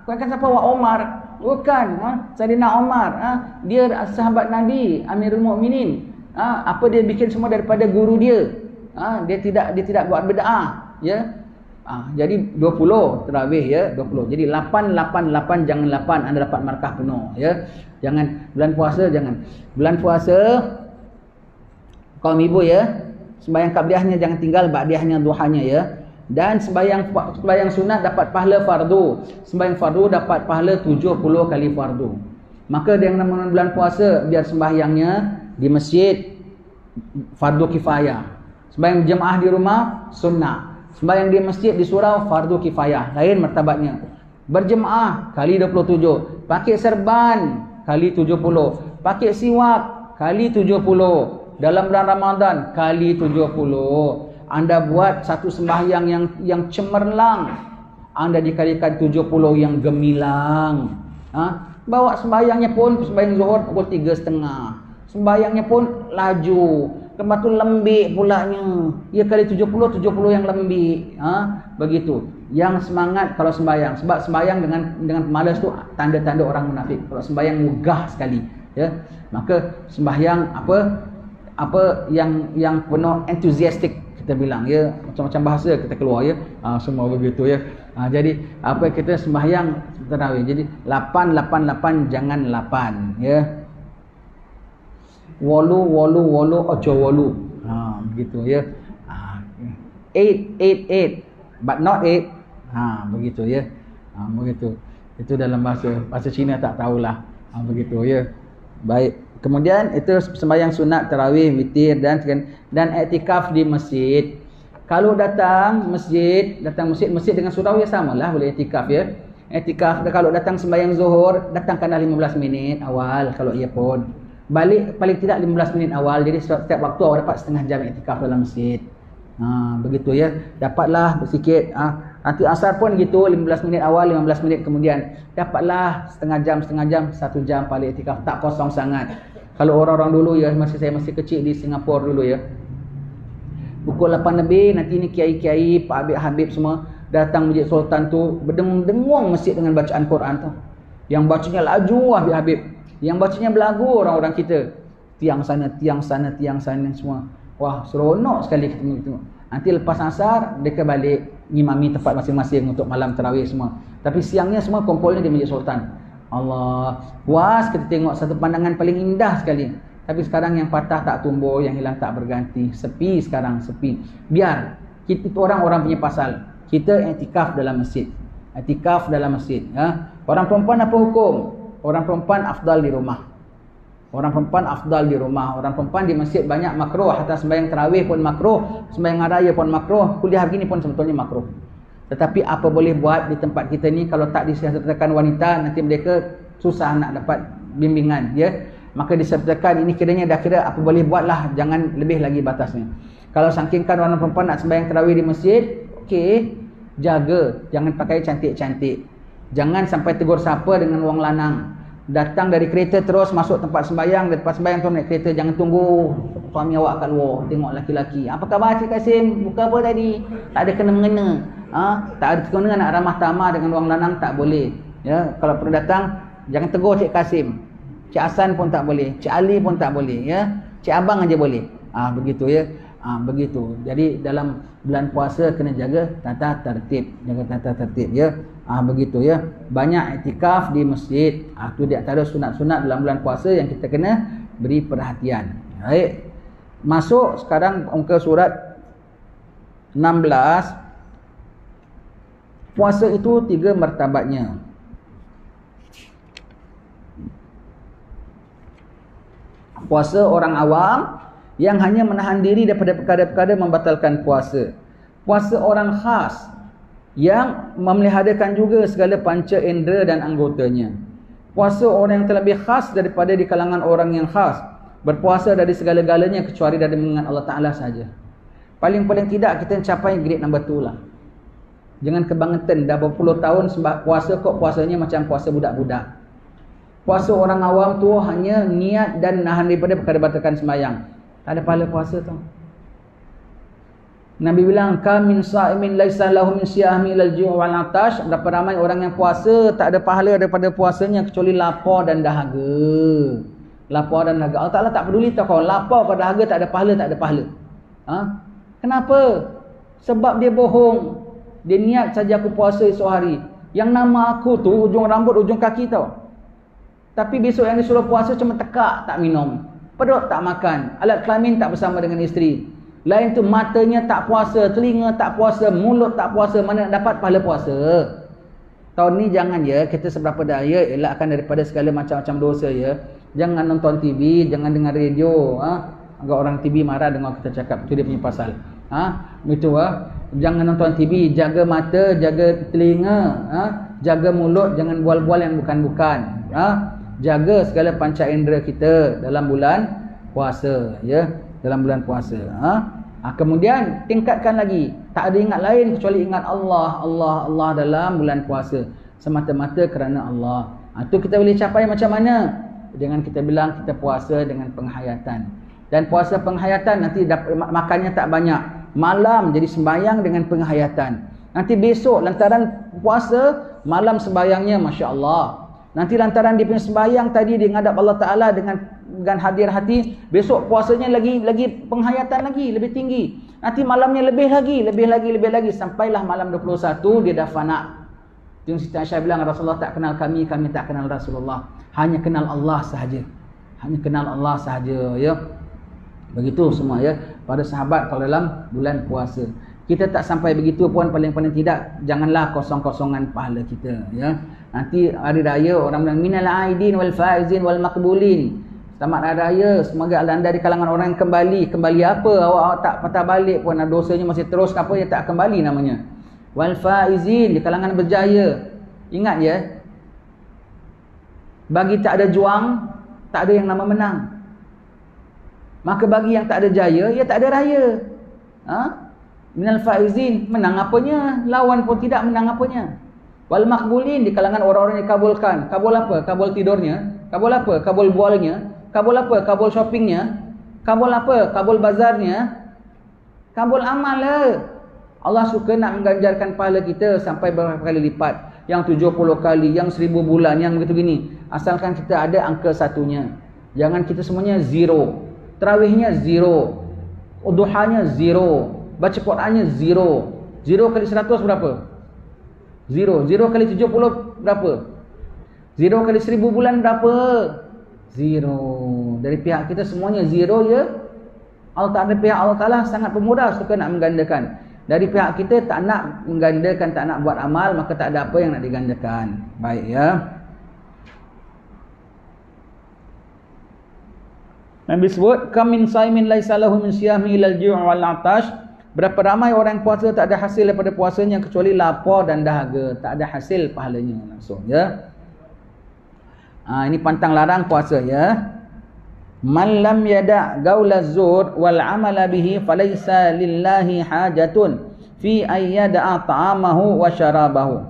Kau kan siapa? Umar. Bukan, Sayyidina Umar, dia sahabat Nabi, Amirul Mukminin. Apa dia bikin semua daripada guru dia. Dia tidak buat bid'ah, ya. Jadi 20 tarawih ya, 20. Jadi 8 jangan 8, anda dapat markah penuh ya. Jangan bulan puasa jangan. Bulan puasa kaum ibu ya, sembahyang qabliyahnya jangan tinggal, ba'diyahnya, duhanya ya. Dan sembahyang sunat dapat pahala fardu. Sembahyang fardu dapat pahala 70 kali fardu. Maka dia yang nama bulan puasa biar sembahyangnya di masjid fardu kifayah. Sembahyang jemaah di rumah sunnah. Sembahyang di masjid di surau fardu kifayah. Lain martabatnya. Berjemaah kali 27. Pakai serban kali 70. Pakai siwak kali 70. Dalam bulan Ramadan kali 70. Anda buat satu sembahyang yang cemerlang, anda dikalikan 70 yang gemilang. Bawa sembahyangnya pun, sembahyang zuhur pukul 3.30. Sembahyangnya pun laju. Lepas tu lembik pulanya. Ya kali 70 yang lembik. Begitu. Yang semangat kalau sembahyang. Sebab sembahyang dengan malas tu tanda-tanda orang munafik. Kalau sembahyang megah sekali, ya. Maka sembahyang apa yang penuh enthusiastic kita bilang ya, macam-macam bahasa kita keluar ya. Semua begitu ya. Jadi apa kita sembahyang tarawih. Jadi 8 jangan 8 ya. Walu ojo walu. Begitu ya. 8 but not 8. Begitu ya. Begitu. Itu dalam bahasa Cina tak tahulah. Begitu ya. Baik. Kemudian itu sembahyang sunat, tarawih, witir dan iktikaf di masjid. Kalau datang masjid dengan surau ya samalah, boleh iktikaf ya. Iktikaf kalau datang sembahyang zuhur, datangkanlah 15 minit awal kalau ia pun. Balik paling tidak 15 minit awal. Jadi setiap waktu awak dapat setengah jam iktikaf dalam masjid. Begitu ya. Dapatlah sikit Nanti asar pun gitu, 15 minit awal, 15 minit kemudian. Dapatlah setengah jam, 1 jam paling iktikaf. Tak kosong sangat. Kalau orang-orang dulu ya, saya masih kecil di Singapura dulu ya. Pukul 8 lebih, nanti ni kiai-kiai, Pak Habib-Habib semua datang Masjid Sultan tu, berdengung-dengung masjid dengan bacaan Quran tu. Yang bacanya laju Habib-Habib. Yang bacanya belagu orang-orang kita. Tiang sana semua. Wah, seronok sekali kita tengok. Nanti lepas asar, mereka balik ngimami tempat masing-masing untuk malam tarawih semua. Tapi siangnya semua kumpulnya di Masjid Sultan. Allah, puas kita tengok satu pandangan paling indah sekali. Tapi sekarang yang patah tak tumbuh, yang hilang tak berganti. Sepi sekarang, sepi. Biar, kita itu orang-orang punya pasal. Kita iktikaf dalam masjid. Iktikaf dalam masjid. Ya. Orang perempuan apa hukum? Orang perempuan afdal di rumah. Orang perempuan afdal di rumah. Orang perempuan di masjid banyak makruh. Hatta sembahyang tarawih pun makruh. Sembahyang raya pun makruh. Kuliah begini pun sebetulnya makruh. Tetapi apa boleh buat di tempat kita ni, kalau tak disertakan wanita, nanti mereka susah nak dapat bimbingan. Ya? Maka disertakan, ini kiranya dah kira apa boleh buatlah. Jangan lebih lagi batasnya. Kalau sangkingkan orang perempuan nak sembahyang tarawih di masjid, okey, jaga. Jangan pakai cantik-cantik. Jangan sampai tegur sapa dengan wang lanang. Datang dari kereta terus masuk tempat sembahyang, lepas sembahyang tu naik kereta, jangan tunggu suami awak kat luar tengok laki-laki. Apa khabar Cik Kasim? Buka apa tadi? Tak ada kena-mengena. Tak ada kena nak ramah tamah dengan wang lanang, tak boleh. Ya, kalau perlu datang jangan tegur Cik Kasim. Cik Hasan pun tak boleh, Cik Ali pun tak boleh, ya. Cik Abang aja boleh. Begitu ya. Begitu. Jadi dalam bulan puasa kena jaga tata tertib, ya. Begitu ya. Banyak iktikaf di masjid. Itu di antara sunat-sunat dalam bulan puasa yang kita kena beri perhatian. Baik. Masuk sekarang muka surat 16. Puasa itu 3 martabatnya. Puasa orang awam yang hanya menahan diri daripada perkara-perkara membatalkan puasa. Puasa orang khas yang memeliharakan juga segala panca indera dan anggotanya. Puasa orang yang terlebih khas daripada di kalangan orang yang khas. Berpuasa dari segala-galanya kecuali dari mengingat Allah Ta'ala saja. Paling-paling tidak kita capai grade number 2 lah. Jangan kebangetan dah berpuluh tahun sebab puasa kok puasanya macam puasa budak-budak. Puasa orang awam tu hanya niat dan nahan daripada perkara batalkan sembahyang. Tak ada pahala puasa tu. Nabi bilang, kam min sa'imin laisa lahu min siyami ilal ju' wal atash. Berapa ramai orang yang puasa tak ada pahala daripada puasanya kecuali lapar dan dahaga. Lapar dan dahaga. Allah Ta'ala tak peduli tau kau. Lapar kau dahaga tak ada pahala, tak ada pahala. Kenapa? Sebab dia bohong. Dia niat saja aku puasa esok hari. Yang nama aku tu ujung rambut, ujung kaki tau. Tapi besok yang disuruh puasa cuma tekak tak minum. Perut tak makan. Alat kelamin tak bersama dengan isteri. Lain tu matanya tak puasa, telinga tak puasa, mulut tak puasa. Mana nak dapat pahala puasa? Tahun ni jangan ya, kita seberapa daya elakkan daripada segala macam-macam dosa ya. Jangan nonton TV, jangan dengar radio. Agak orang TV marah dengar kita cakap. Itu dia punya pasal. Itu jangan nonton TV, jaga mata, jaga telinga, jaga mulut, jangan bual-bual yang bukan-bukan. Jaga segala panca indera kita dalam bulan puasa ya, dalam bulan puasa. Kemudian tingkatkan lagi, tak ada ingat lain kecuali ingat Allah dalam bulan puasa, semata-mata kerana Allah. Itu kita boleh capai macam mana? Jangan kita bilang kita puasa dengan penghayatan. Dan puasa penghayatan nanti makannya tak banyak. Malam jadi sembahyang dengan penghayatan. Nanti besok lantaran puasa, malam sembahyangnya Masya Allah. Nanti lantaran dia punya sembahyang tadi dia menghadap Allah Ta'ala dengan hadir hati, besok puasanya lagi penghayatan lagi, lebih tinggi. Nanti malamnya lebih lagi. Sampailah malam 21 dia dah fana. Itu yang Siti Aisyah bilang, Rasulullah tak kenal kami tak kenal Rasulullah. Hanya kenal Allah sahaja. Ya. Begitu semua ya para sahabat kalau dalam bulan puasa. Kita tak sampai begitu pun, paling-paling tidak janganlah kosong-kosongan pahala kita ya. Nanti hari raya orang bilang minal aidin wal faizin wal maqbulin. Selamat hari raya, semoga anda di kalangan orang yang kembali apa? Awak tak patah balik pun dosanya masih terus apa ya, tak kembali namanya. Wal faizin, di kalangan berjaya. Ingat ya. Bagi tak ada juang, tak ada yang nama menang. Maka bagi yang tak ada jaya, ia tak ada raya. Minal faizin, menang apanya? Lawan pun tidak menang apanya. Wal maqbulin, di kalangan orang-orang yang dikabulkan. Kabul apa? Kabul tidurnya. Kabul apa? Kabul bualnya. Kabul apa? Kabul shoppingnya. Kabul apa? Kabul bazarnya. Kabul amal lah. Allah suka nak mengganjarkan pahala kita sampai berapa kali lipat. Yang 70 kali, yang 1000 bulan, yang begitu gini. Asalkan kita ada angka satunya. Jangan kita semuanya zero. Tarawihnya zero. Duhanya zero. Baca Qurannya zero. Zero kali 100 berapa? Zero. Zero kali 70 berapa? Zero kali 1000 bulan berapa? Zero. Dari pihak kita semuanya zero ya. Allah pihak Allah Ta'ala sangat pemudah, suka nak menggandakan. Dari pihak kita tak nak menggandakan, tak nak buat amal, maka tak ada apa yang nak digandakan. Baik ya. Nabi sebut, kam min saimin laisa lahu min siyami ilal ju' wal 'atash. Berapa ramai orang puasa tak ada hasil daripada puasanya kecuali lapar dan dahaga, tak ada hasil pahalanya langsung ya. Ini pantang larang puasa ya. Man lam yada' gaulaz zur wal 'amala bihi falaysa lillahi hajatun fi ayyada'a ta'amahu wa syarabahu.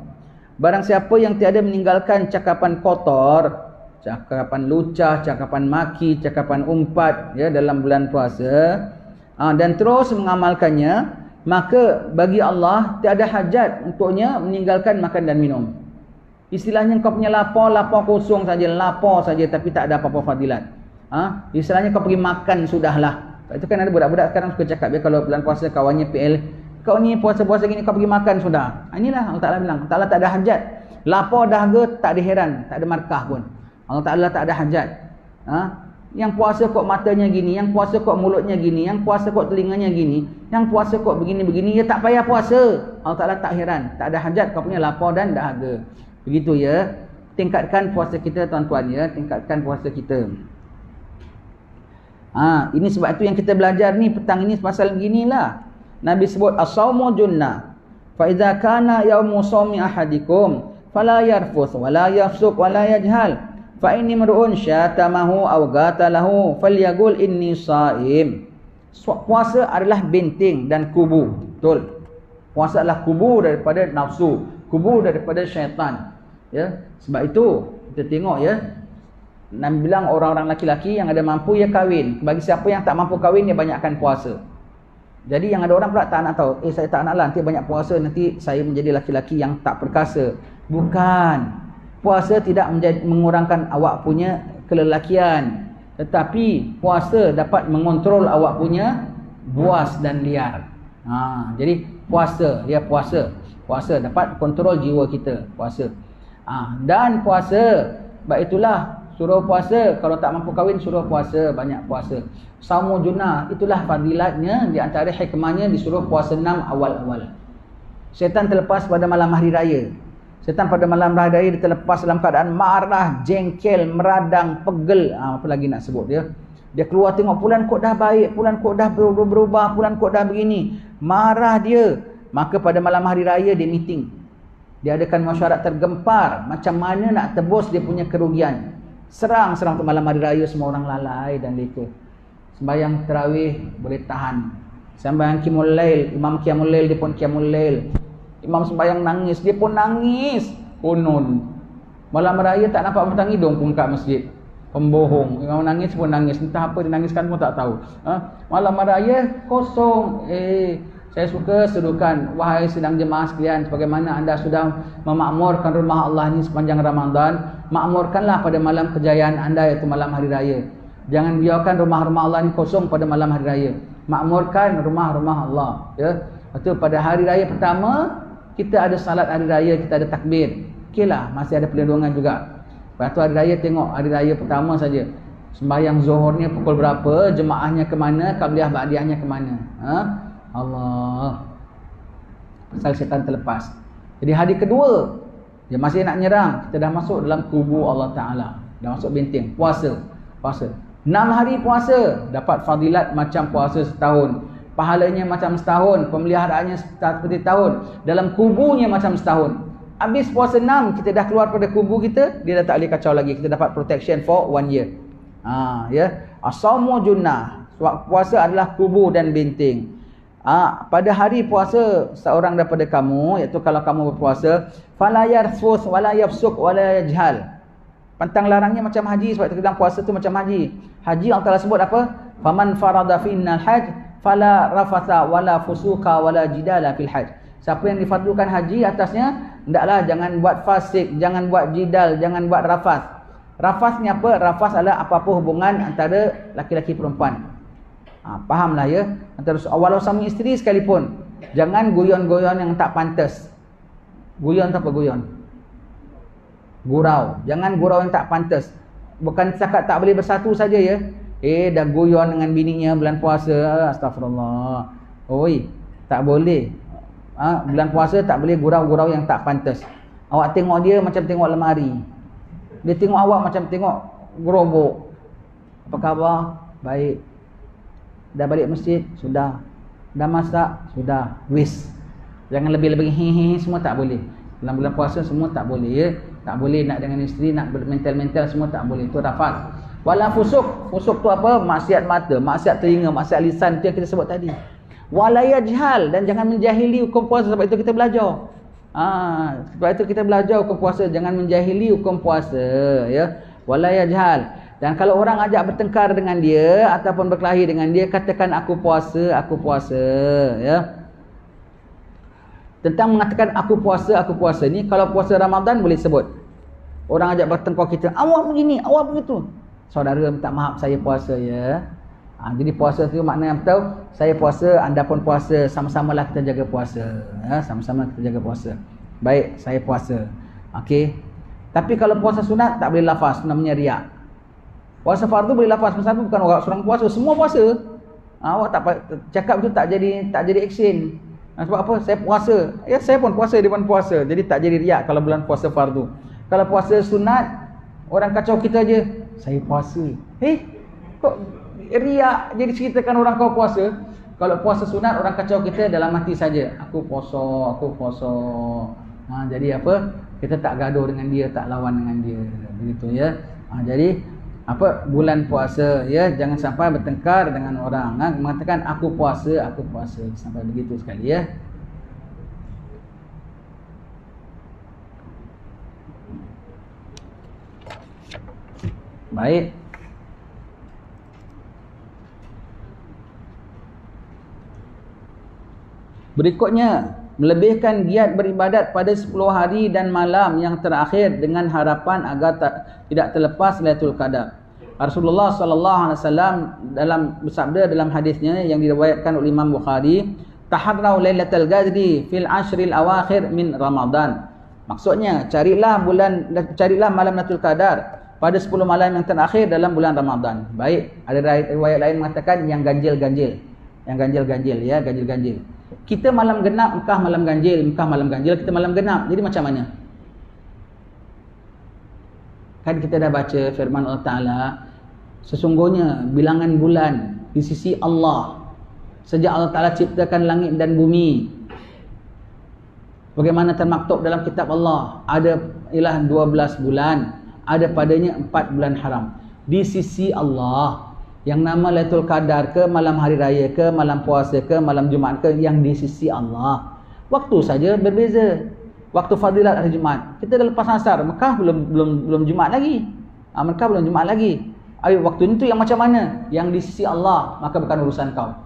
Barang siapa yang tiada meninggalkan cakapan kotor, cakapan lucah, cakapan maki, cakapan umpat ya dalam bulan puasa, dan terus mengamalkannya, maka bagi Allah tiada hajat untuknya meninggalkan makan dan minum. Istilahnya kau punya lapar kosong saja, lapar saja tapi tak ada apa-apa fadilat. Istilahnya kau pergi makan sudahlah. Itu kan ada budak-budak sekarang suka cakap ya, kalau bulan puasa kawannya PL, kau ni puasa-puasa gini kau pergi makan sudah. Inilah Allah Ta'ala bilang, Allah Ta'ala tak ada hajat. Lapar dahaga tak ada heran, tak ada markah pun. Allah Ta'ala tak ada hajat. Yang puasa kok matanya gini, yang puasa kok mulutnya gini, yang puasa kok telinganya gini, yang puasa kok begini-begini, ya tak payah puasa. Allah Ta'ala tak heran, tak ada hajat kau punya lapar dan dahaga. Begitu ya. Tingkatkan puasa kita tuan-tuan ya, tingkatkan puasa kita. Ini sebab itu yang kita belajar ni petang ini pasal beginilah. Nabi sebut as-saumu junnah. Fa idza kana yaumu shaumi ahadikum fala yarfuth wala yafsuq wala yajhal. Fa inni mar'un syatamahu aw qatalahu falyaqul inni shaim. Puasa adalah benteng dan kubu. Betul. Puasa adalah kubu daripada nafsu, kubu daripada syaitan. Ya, sebab itu kita tengok ya. Nabi bilang orang-orang laki-laki yang ada mampu ya kahwin. Bagi siapa yang tak mampu kahwin dia banyakkan puasa. Jadi yang ada orang pula tak nak tahu, saya tak naklah nanti banyak puasa nanti saya menjadi laki-laki yang tak perkasa. Bukan. Puasa tidak mengurangkan awak punya kelelakian, tetapi puasa dapat mengontrol awak punya buas dan liar. Jadi puasa, dia puasa dapat kontrol jiwa kita, puasa. Dan puasa, baik itulah suruh puasa, kalau tak mampu kahwin suruh puasa, banyak puasa. Saumu junnah, itulah fadilatnya, di antara hikmahnya disuruh puasa 6 awal-awal. Syaitan terlepas pada malam hari raya. Syaitan pada malam hari raya dia terlepas dalam keadaan marah, jengkel, meradang, pegel. Apa lagi nak sebut dia? Dia keluar tengok bulan kok dah baik, bulan kok dah berubah, bulan kok dah begini. Marah dia. Maka pada malam hari raya dia meeting. Dia adakan masyarakat tergempar. Macam mana nak tebus dia punya kerugian. Serang untuk malam hari raya semua orang lalai dan leka. Sembahyang tarawih boleh tahan. Sembahyang qiyamul lail, imam qiyamul lail dia pun qiyamul lail. Imam sembahyang nangis, dia pun nangis. Kunun. Malam raya tak nampak bentang hidung pun kat masjid. Pembohong. Imam nangis pun nangis. Entah apa dia nangiskan pun tak tahu. Malam raya kosong. Saya suka serukan, wahai sedang jemaah sekalian, sebagaimana anda sudah memakmurkan rumah Allah ini sepanjang Ramadan, makmurkanlah pada malam kejayaan anda, iaitu malam hari raya. Jangan biarkan rumah-rumah Allah ini kosong pada malam hari raya. Makmurkan rumah-rumah Allah. Ya. Lepas pada hari raya pertama, kita ada salat hari raya, kita ada takbir. Okeylah, masih ada perlindungan juga. Lepas tu hari raya tengok, hari raya pertama saja. Sembahyang zuhurnya pukul berapa, jemaahnya ke mana, qabliyah ba'diyahnya ke mana. Allah. Pasal syaitan terlepas. Jadi hari kedua, dia masih nak nyerang. Kita dah masuk dalam kubu Allah Ta'ala. Dah masuk benteng. Puasa. 6 hari puasa. Dapat fadilat macam puasa setahun. Pahalanya macam setahun. Pemeliharaannya seperti tahun. Dalam kubunya macam setahun. Habis puasa 6, kita dah keluar pada kubu kita. Dia dah tak boleh kacau lagi. Kita dapat protection for 1 year. Ya. As-sawmu junnah. Puasa adalah kubu dan benteng. pada hari puasa seorang daripada kamu, iaitu kalau kamu berpuasa, fala yarfus wala yafsuk wala yajhal. Pantang larangnya macam haji, sebab itu kita puasa tu macam haji. Haji Allah Taala sebut apa? Faman farada finnal hajj fala rafatha wala fusuka wala jidala fil hajj. Siapa yang difardukan haji atasnya, hendaklah jangan buat fasik, jangan buat jidal, jangan buat rafas. Rafas ni apa? Rafas adalah apa-apa hubungan antara laki-laki perempuan. Fahamlah ya. Antara walau suami isteri sekalipun, jangan guyon-guyon yang tak pantas. Guyon tak apa guyon? Gurau. Jangan gurau yang tak pantas. Bukan cakap tak boleh bersatu saja ya. Dah guyon dengan bininya bulan puasa. Astagfirullah. Oi, tak boleh. Bulan puasa tak boleh gurau-gurau yang tak pantas. Awak tengok dia macam tengok lemari. Dia tengok awak macam tengok gerobok. Apa khabar? Baik. Dah balik masjid? Sudah. Dah masak? Sudah. Wis. Jangan lebih-lebih hehehe, semua tak boleh. Dalam bulan puasa semua tak boleh ya. Tak boleh nak dengan isteri, nak bermental-mental, semua tak boleh. Itu rafas. Wala fusuk. Fusuk tu apa? Maksiat mata, maksiat telinga, maksiat lisan, itu yang kita sebut tadi. Wala yajhal, dan jangan menjahili hukum puasa. Sebab itu kita belajar. Sebab itu kita belajar hukum puasa. Jangan menjahili hukum puasa ya. Wala yajhal. Dan kalau orang ajak bertengkar dengan dia ataupun berkelahi dengan dia, katakan aku puasa ya. Tentang mengatakan aku puasa ni, kalau puasa Ramadan boleh sebut. Orang ajak bertengkar kita, awak begini, awak begitu. Saudara minta maaf, saya puasa ya. Jadi puasa tu makna yang betul, saya puasa, anda pun puasa, sama-samalah kita jaga puasa ya, sama-sama kita jaga puasa. Baik, saya puasa. Okey. Tapi kalau puasa sunat tak boleh lafaz, namanya riak. Puasa fardu boleh lafaz, pasal bukan orang seorang puasa, semua puasa. Awak tak cakap itu tak jadi action. Sebab apa? Saya puasa. Ya, saya pun puasa, dia pun puasa. Jadi tak jadi riak kalau bulan puasa fardu. Kalau puasa sunat, orang kacau kita je, saya puasa. Kok riak jadi ceritakan orang kau puasa? Kalau puasa sunat, orang kacau kita dalam hati saja. Aku puasa. Jadi apa? Kita tak gaduh dengan dia, tak lawan dengan dia. Begitu ya. Jadi apa, bulan puasa ya, jangan sampai bertengkar dengan orang mengatakan aku puasa sampai begitu sekali ya. Baik. Berikutnya, melebihkan giat beribadat pada 10 hari dan malam yang terakhir dengan harapan agar tidak terlepas Lailatul Qadar. Rasulullah sallallahu alaihi wasallam dalam bersabda dalam hadisnya yang diriwayatkan oleh Imam Bukhari, taharrau Lailatul Qadri fil ashril awakhir min Ramadan. Maksudnya, carilah malam Lailatul Qadar pada 10 malam yang terakhir dalam bulan Ramadan. Baik, ada riwayat lain mengatakan yang ganjil-ganjil. Yang ganjil-ganjil ya, ganjil-ganjil. Kita malam genap, Mekah malam ganjil, kita malam genap. Jadi macam mana? Kan kita dah baca firman Allah Ta'ala, sesungguhnya bilangan bulan di sisi Allah sejak Allah Ta'ala ciptakan langit dan bumi, bagaimana termaktub dalam kitab Allah, ada ialah 12 bulan, ada padanya 4 bulan haram. Di sisi Allah, yang nama Lailatul Qadar ke malam hari raya ke malam puasa ke malam Jumaat ke, yang di sisi Allah. Waktu saja berbeza. Waktu fadilat hari Jumaat, kita dah lepas asar, Mekah belum Jumaat lagi. Mekah belum Jumaat lagi. Waktu itu yang macam mana? Yang di sisi Allah, maka bukan urusan kau.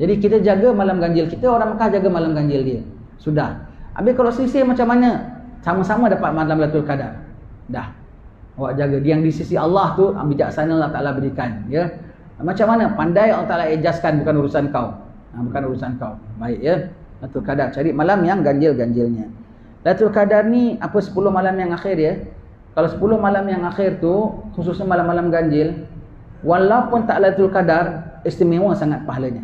Jadi kita jaga malam ganjil kita, orang Mekah jaga malam ganjil dia. Sudah. Habis kalau sisi macam mana? Sama-sama dapat malam Lailatul Qadar. Dah. Awak jaga. Yang di sisi Allah tu bijaksana Allah Ta'ala berikan ya. Macam mana? Pandai Allah Ta'ala ejaskan, bukan urusan kau. Bukan urusan kau. Baik ya. Lailatul Qadar, cari malam yang ganjil-ganjilnya. Lailatul Qadar ni apa, 10 malam yang akhir ya. Kalau 10 malam yang akhir tu, khususnya malam-malam ganjil, walaupun tak Lailatul Qadar, istimewa sangat pahalanya.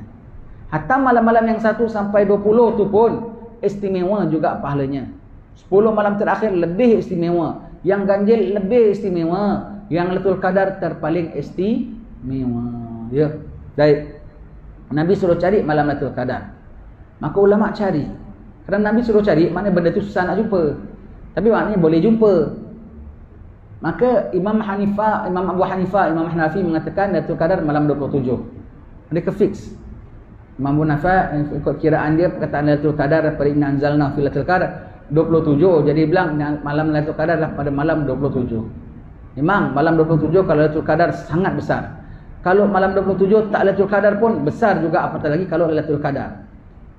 Hatta malam-malam yang 1 sampai 20 tu pun istimewa juga pahalanya. 10 malam terakhir lebih istimewa, yang ganjil lebih istimewa, yang Lailatul Qadar terpaling istimewa ya. Baik. Nabi suruh cari malam Lailatul Qadar. Maka ulama cari. Kerana Nabi suruh cari, maknanya benda tu susah nak jumpa. Tapi maknanya boleh jumpa. Maka Imam Abu Hanifah, Imam Hanafi mengatakan Lailatul Qadar malam 27. Mereka fix. Imam Abu Nafa ikut kiraan dia perkataan Lailatul Qadar daripada inna anzalna fi Lailatul Qadar 27. Jadi bilang malam Lailatul Qadar adalah pada malam 27. Memang malam 27 kalau Lailatul Qadar sangat besar. Kalau malam 27 tak Lailatul Qadar pun besar juga, apatah lagi kalau Lailatul Qadar.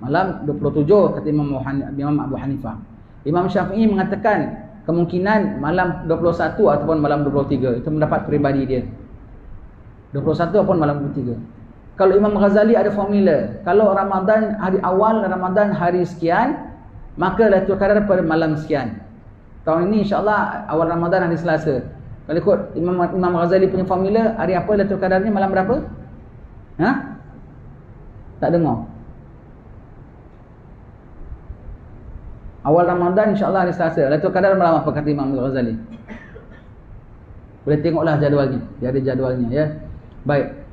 Malam 27 kata Imam Abu Hanifah. Imam Syafi'i mengatakan kemungkinan malam 21 ataupun malam 23. Itu pendapat peribadi dia. 21 ataupun malam 23. Kalau Imam Ghazali ada formula, kalau Ramadan hari awal Ramadan hari sekian, maka Lailatul Qadar pada malam sekian. Tahun ini insya-Allah awal Ramadan hari Selasa. Kalau ikut Imam Ghazali punya formula, hari apa Lailatul Qadar ni, malam berapa? Ha? Tak dengar. Awal Ramadan insya-Allah hari Selasa. Lailatul Qadar malam apa kata Imam Ghazali? Boleh tengoklah jadualnya. Dia ada jadualnya ya. Baik.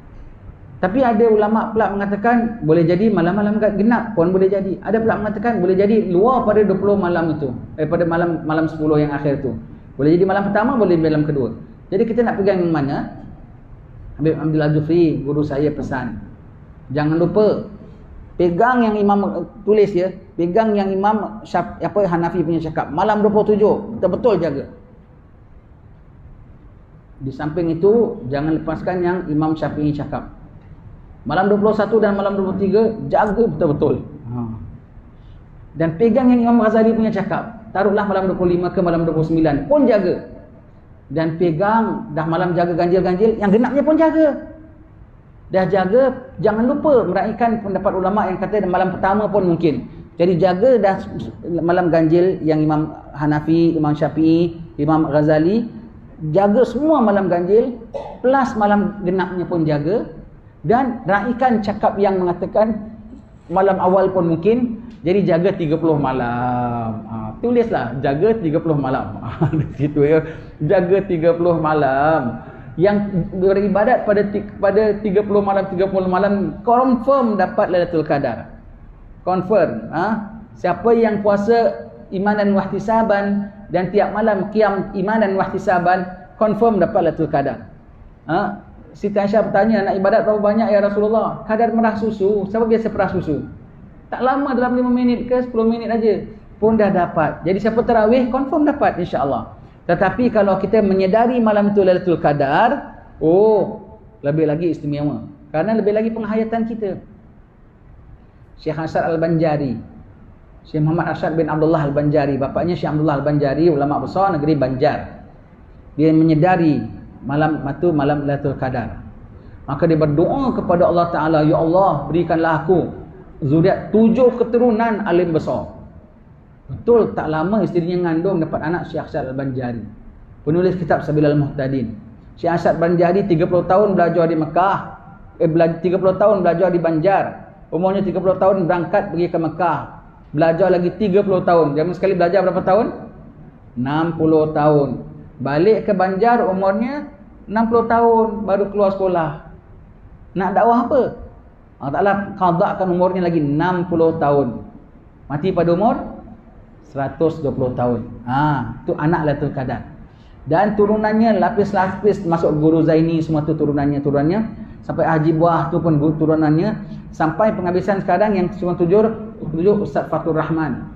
Tapi ada ulama pula mengatakan boleh jadi malam-malam genap pun boleh jadi. Ada pula mengatakan boleh jadi luar pada 20 malam itu. Pada malam 10 yang akhir tu. Boleh jadi malam pertama, boleh malam kedua. Jadi kita nak pegang yang mana? Habib Abdul Al-Jufri, guru saya pesan. Jangan lupa pegang yang imam tulis ya. Pegang yang Imam Hanafi punya cakap. Malam 27 betul-betul jaga. Di samping itu jangan lepaskan yang Imam Syafi'i cakap. Malam 21 dan malam 23 jaga betul-betul. Dan pegang yang Imam Ghazali punya cakap. Taruhlah malam 25 ke malam 29 pun jaga. Dan pegang dah malam jaga ganjil-ganjil, yang genapnya pun jaga. Dah jaga, jangan lupa meraihkan pendapat ulama yang kata malam pertama pun mungkin. Jadi jaga dah malam ganjil yang Imam Hanafi, Imam Syafi'i, Imam Ghazali, jaga semua malam ganjil plus malam genapnya pun jaga. Dan raihkan cakap yang mengatakan malam awal pun mungkin. Jadi jaga 30 malam. Tulislah jaga 30 malam. Di situ ya. Jaga 30 malam. Yang beribadat pada 30 malam confirm dapat Lailatul Qadar. Confirm. Siapa yang puasa iman dan wahtisaban dan tiap malam qiyam iman dan wahtisaban, confirm dapat Lailatul Qadar. Siti Aisyah bertanya, nak ibadat berapa banyak ya Rasulullah? Kadar merah susu. Siapa biasa perah susu? Tak lama, dalam 5 minit ke 10 minit aja pun dah dapat. Jadi siapa tarawih confirm dapat insya-Allah. Tetapi kalau kita menyedari malam itu Lailatul Qadar, lebih lagi istimewa. Karena lebih lagi penghayatan kita. Syekh Hasan Al-Banjari, Syekh Muhammad Arsyad bin Abdullah Al-Banjari, bapaknya Syekh Abdullah Al-Banjari, ulama besar negeri Banjar. Dia menyedari malam itu malam Lailatul Qadar. Maka dia berdoa kepada Allah Ta'ala, ya Allah berikanlah aku zuriat 7 keturunan alim besar. Betul tak lama isterinya ngandung dapat anak Syekh Hasan Al-Banjari, penulis kitab Sabilal Muhtadin. Syekh Hasan Al-Banjari 30 tahun belajar di Mekah, 30 tahun belajar di Banjar. Umurnya 30 tahun berangkat pergi ke Mekah, belajar lagi 30 tahun. Zaman sekali belajar berapa tahun? 60 tahun. Balik ke Banjar umurnya 60 tahun baru keluar sekolah. Nak dakwah apa? Allah Ta'ala qadakkan umurnya lagi 60 tahun. Mati pada umur 120 tahun. Itu anak Lailatul Qadar. Dan turunannya lapis-lapis, masuk Guru Zaini semua tu turunannya. Sampai Haji Buah tu pun turunannya. Sampai penghabisan sekarang yang cuma 7 Ustaz Fatur Rahman,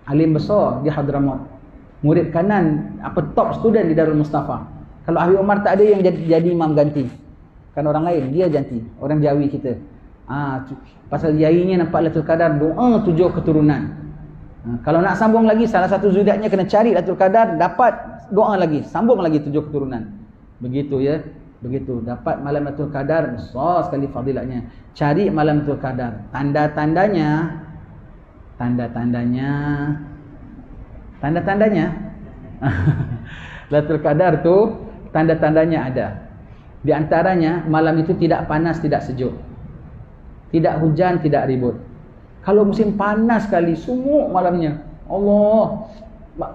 alim besar di Hadramaut. Murid kanan, top student di Darul Mustafa. Kalau Ahli Umar tak ada yang jadi imam ganti. Kan orang lain, dia ganti. Orang Jawi kita. Pasal jainya nampak Lailatul Qadar, doa 7 keturunan. Kalau nak sambung lagi, salah satu zuriatnya kena cari Lailatul Qadar, dapat doa lagi, sambung lagi 7 keturunan. Begitu ya. Begitu. Dapat malam Lailatul Qadar, besar sekali fadilatnya. Cari malam Lailatul Qadar. Tanda-tandanya Lailatul Qadar tu tanda-tandanya ada. Di antaranya malam itu tidak panas, tidak sejuk. Tidak hujan, tidak ribut. Kalau musim panas sekali, sumuk malamnya. Allah,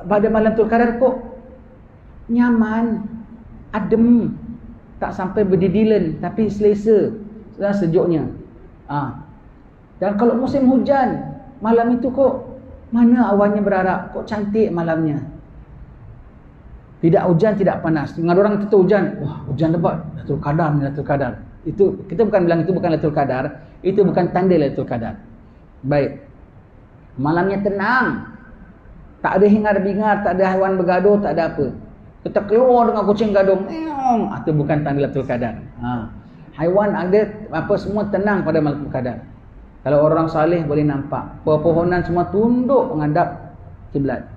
pada malam Lailatul Qadar kok nyaman, adem, tak sampai berdidilan tapi selesa dan sejuknya. Dan kalau musim hujan, malam itu kok mana awannya berarak, kok cantik malamnya. Tidak hujan, tidak panas. Dengan orang itu hujan, wah hujan lebat, Lailatul Qadar, Lailatul Qadar. Itu kita bukan bilang itu bukan Lailatul Qadar. Itu bukan tanda Lailatul Qadar. Baik. Malamnya tenang. Tak ada hingar-bingar, tak ada haiwan bergaduh, tak ada apa. Kita keluar dengan kucing gaduh. Itu bukan tanda Lailatul Qadar. Haiwan ada apa semua tenang pada Lailatul Qadar. Kalau orang saleh boleh nampak. Pepohonan semua tunduk menghadap kiblat.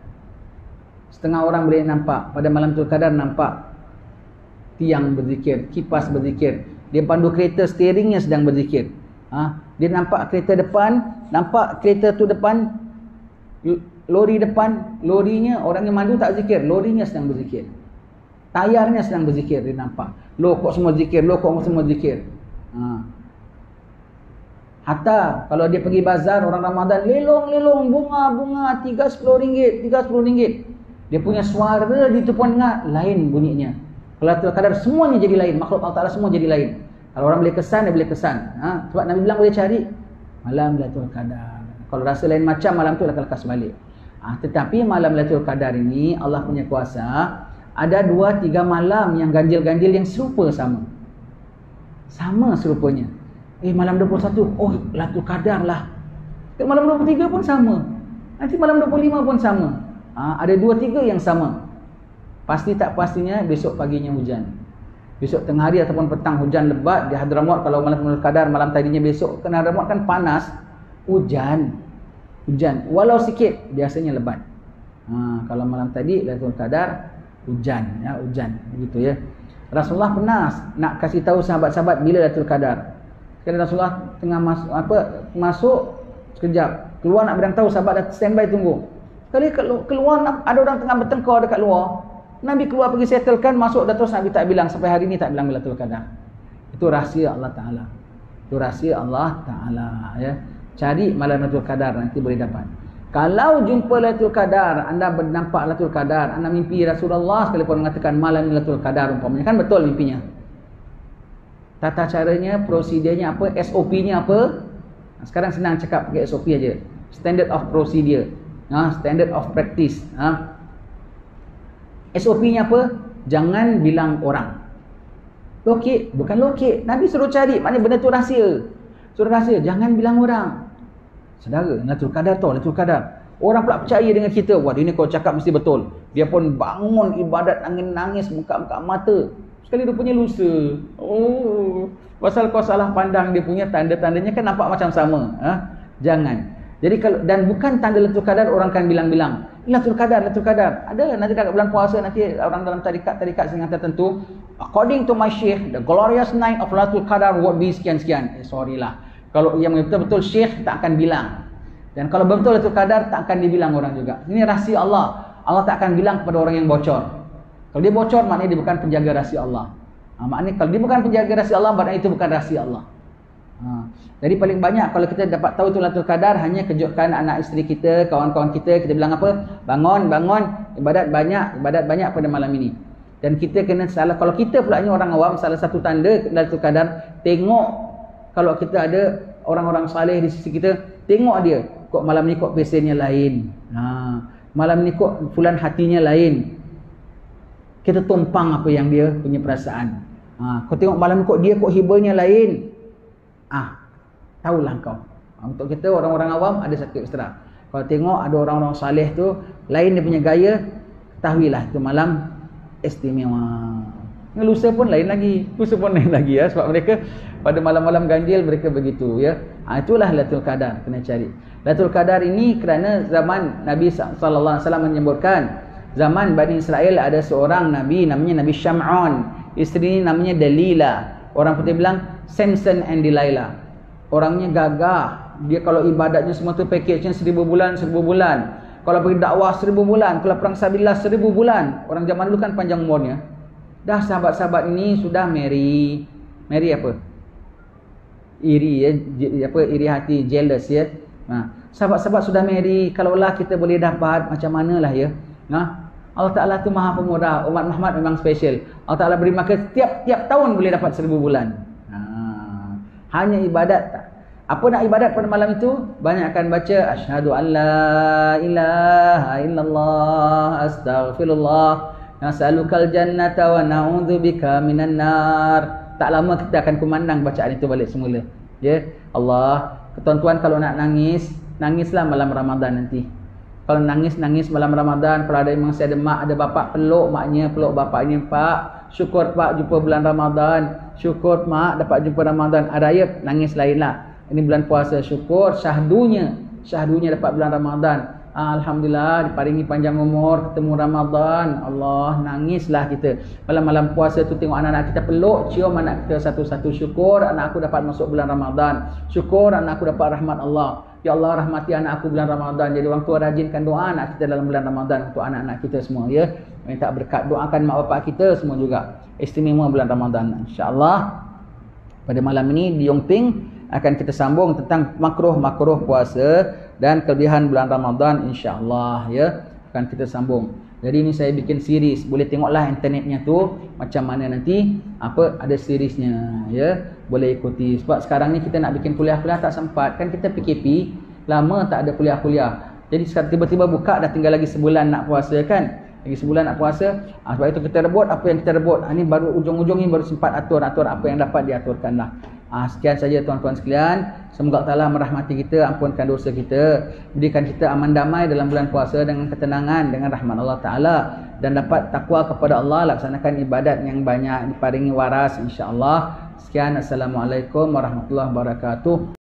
Setengah orang boleh nampak. Pada malam Lailatul Qadar nampak tiang berzikir, kipas berzikir. Dia pandu kereta, steeringnya sedang berzikir. Dia nampak kereta depan, nampak kereta tu depan, lori depan, lorinya orang yang mandu tak zikir, lorinya sedang berzikir. Tayarnya sedang berzikir, dia nampak. Lokok semua zikir, lokok semua zikir. Hatta kalau dia pergi bazar orang Ramadan, lelong-lelong, bunga-bunga, RM30, RM30. Dia punya suara di depan dengar, lain bunyinya. Kalau Lailatul Qadar semuanya jadi lain, makhluk Allah Ta'ala semua jadi lain. Kalau orang boleh kesan, dia boleh kesan. Sebab Nabi bilang boleh cari malam Lailatul Qadar. Kalau rasa lain macam, malam tu lekas balik. Tetapi malam Lailatul Qadar ini Allah punya kuasa, ada 2-3 malam yang ganjil-ganjil yang serupa sama. Sama serupanya. Malam 21, Lailatul Qadar lah. Malam 23 pun sama. Nanti malam 25 pun sama. Ada 2-3 yang sama. Pasti tak pastinya besok paginya hujan. Besok tengah hari ataupun petang hujan lebat. Di Hadramaut kalau malam Lailatul Qadar, malam tadinya besok. Kena Hadramaut kan panas. Hujan. Walau sikit, biasanya lebat. Kalau malam tadi Lailatul Qadar, hujan. Hujan. Begitu ya. Rasulullah pernah nak kasih tahu sahabat-sahabat bila Lailatul Qadar. Sekali Rasulullah tengah masuk sekejap. Keluar nak beritahu sahabat dah standby tunggu. Sekali keluar ada orang tengah bertengkar dekat luar. Nabi keluar pergi settlekan, masuk dah terus Nabi tak bilang. Sampai hari ni tak bilang Lailatul Qadar. Itu rahsia Allah Ta'ala. Itu rahsia Allah Ta'ala. Ya. Cari malam Lailatul Qadar, nanti boleh dapat. Kalau jumpa Lailatul Qadar, anda bernampak Lailatul Qadar, anda mimpi Rasulullah sekalipun mengatakan malam Lailatul Qadar umpamanya, kan betul mimpinya. Tata caranya, prosedurnya apa, SOP-nya apa? Sekarang senang cakap pakai SOP aja. Standard of procedure. Standard of practice. SOP-nya apa? Jangan bilang orang. Lokek, bukan lokek. Nabi suruh cari, maknanya benda tu rahsia. Suruh rahsia, jangan bilang orang. Saudara, Lailatul Qadar tau, Lailatul Qadar. Orang pula percaya dengan kita. Wah, dia ni kau cakap mesti betul. Dia pun bangun ibadat nangis buka-buka mata. Sekali dia punya lusa. Pasal kau salah pandang dia punya tanda-tandanya kan nampak macam sama. Jangan. Jadi kalau, dan bukan tanda Lailatul Qadar orang kan bilang-bilang Lailatul Qadar. Ada nanti dekat bulan puasa, nanti orang dalam tarikat dengan tertentu, according to my sheikh, the glorious night of Lailatul Qadar would be sekian-sekian. Sorry lah. Kalau yang betul-betul syekh tak akan bilang. Dan kalau betul Lailatul Qadar tak akan dibilang orang juga. Ini rahsia Allah. Allah tak akan bilang kepada orang yang bocor. Kalau dia bocor maknanya dia bukan penjaga rahsia Allah. Maknanya kalau dia bukan penjaga rahsia Allah, maknanya itu bukan rahsia Allah. Jadi paling banyak kalau kita dapat tahu tu Lailatul Qadar, hanya kejutkan anak isteri kita, kawan-kawan kita bilang apa? Bangun, ibadat banyak pada malam ini. Dan kita kena salah, kalau kita pula ni orang awam, salah satu tanda Lailatul Qadar, tengok kalau kita ada orang-orang saleh di sisi kita, tengok dia, kok malam ni kok pesennya lain. Malam ni kok fulan hatinya lain. Kita tumpang apa yang dia punya perasaan. Kau tengok malam ni kok dia kok hibahnya lain. Tahulah kau. Untuk kita orang-orang awam ada satu ekstra. Kalau tengok ada orang-orang saleh tu lain dia punya gaya, ketahuilah itu malam istimewa. Lusa pun lain lagi. Ya, sebab mereka pada malam-malam ganjil mereka begitu ya. Itulah Lailatul Qadar kena cari. Lailatul Qadar ini kerana zaman Nabi sallallahu alaihi wasallam menyebutkan, zaman Bani Israel ada seorang nabi namanya Nabi Syam'un. Isteri namanya Dalila. Orang putih bilang Samson and Delilah. Orangnya gagah. Dia kalau ibadatnya semua tu package-nya 1000 bulan. Kalau pergi dakwah 1000 bulan. Kalau perang sabilillah 1000 bulan. Orang zaman dulu kan panjang umurnya. Dah sahabat-sahabat ini sudah marry apa? Iri ya, iri hati, jealous ya. Sahabat-sahabat sudah marry, kalaulah kita boleh dapat macam manalah ya. Allah Ta'ala tu Maha Pemurah. Umat Muhammad memang special. Allah Ta'ala beri makan tiap tahun boleh dapat 1000 bulan. Hanya ibadat. Apa nak ibadat pada malam itu? Banyak akan baca asyhadu an la ilaha illallah astaghfirullah nas'alukal jannata wa na'udzubika minan nar. Tak lama kita akan kumandang bacaan itu balik semula. Ya, Allah, tuan-tuan kalau nak nangis, nangislah malam Ramadan nanti. Kalau nangis malam Ramadan, kalau ada memang saya ada mak, ada bapak, peluk maknya, peluk bapaknya. Pak, syukur Pak jumpa bulan Ramadan. Syukur Mak dapat jumpa Ramadan. Ada ayat nangis lainlah. Ini bulan puasa, syukur syahdunya dapat bulan Ramadan. Alhamdulillah diparingi panjang umur, ketemu Ramadan. Allah, nangislah kita. Malam-malam puasa tu tengok anak-anak kita, peluk, cium anak kita satu-satu. Syukur anak aku dapat masuk bulan Ramadan. Syukur anak aku dapat rahmat Allah. Ya Allah, rahmati anak aku bulan Ramadan. Jadi orang tua rajinkan doa anak kita dalam bulan Ramadan untuk anak-anak kita semua, ya. Minta berkat, doakan mak bapak kita semua juga. Istimewa bulan Ramadan. InsyaAllah pada malam ini di Yongting akan kita sambung tentang makruh-makruh puasa dan kelebihan bulan Ramadan, insya-Allah, ya. Akan kita sambung. Jadi ini saya bikin series. Boleh tengoklah internetnya tu macam mana nanti, apa ada seriesnya, ya. Boleh ikuti. Sebab sekarang ni kita nak bikin kuliah-kuliah tak sempat. Kan kita PKP, lama tak ada kuliah-kuliah. Jadi sekarang tiba-tiba buka, dah tinggal lagi sebulan nak puasa kan. Lagi sebulan nak puasa. Sebab itu kita rebut apa yang kita rebut. Ini baru ujung-ujung ni baru sempat atur apa yang dapat diaturkanlah. Sekian saja tuan-tuan sekalian. Semoga Allah merahmati kita, ampunkan dosa kita, berikan kita aman damai dalam bulan puasa dengan ketenangan, dengan rahmat Allah Ta'ala, dan dapat takwa kepada Allah, laksanakan ibadat yang banyak, diparingi waras insya-Allah. Sekian, Assalamualaikum warahmatullahi wabarakatuh.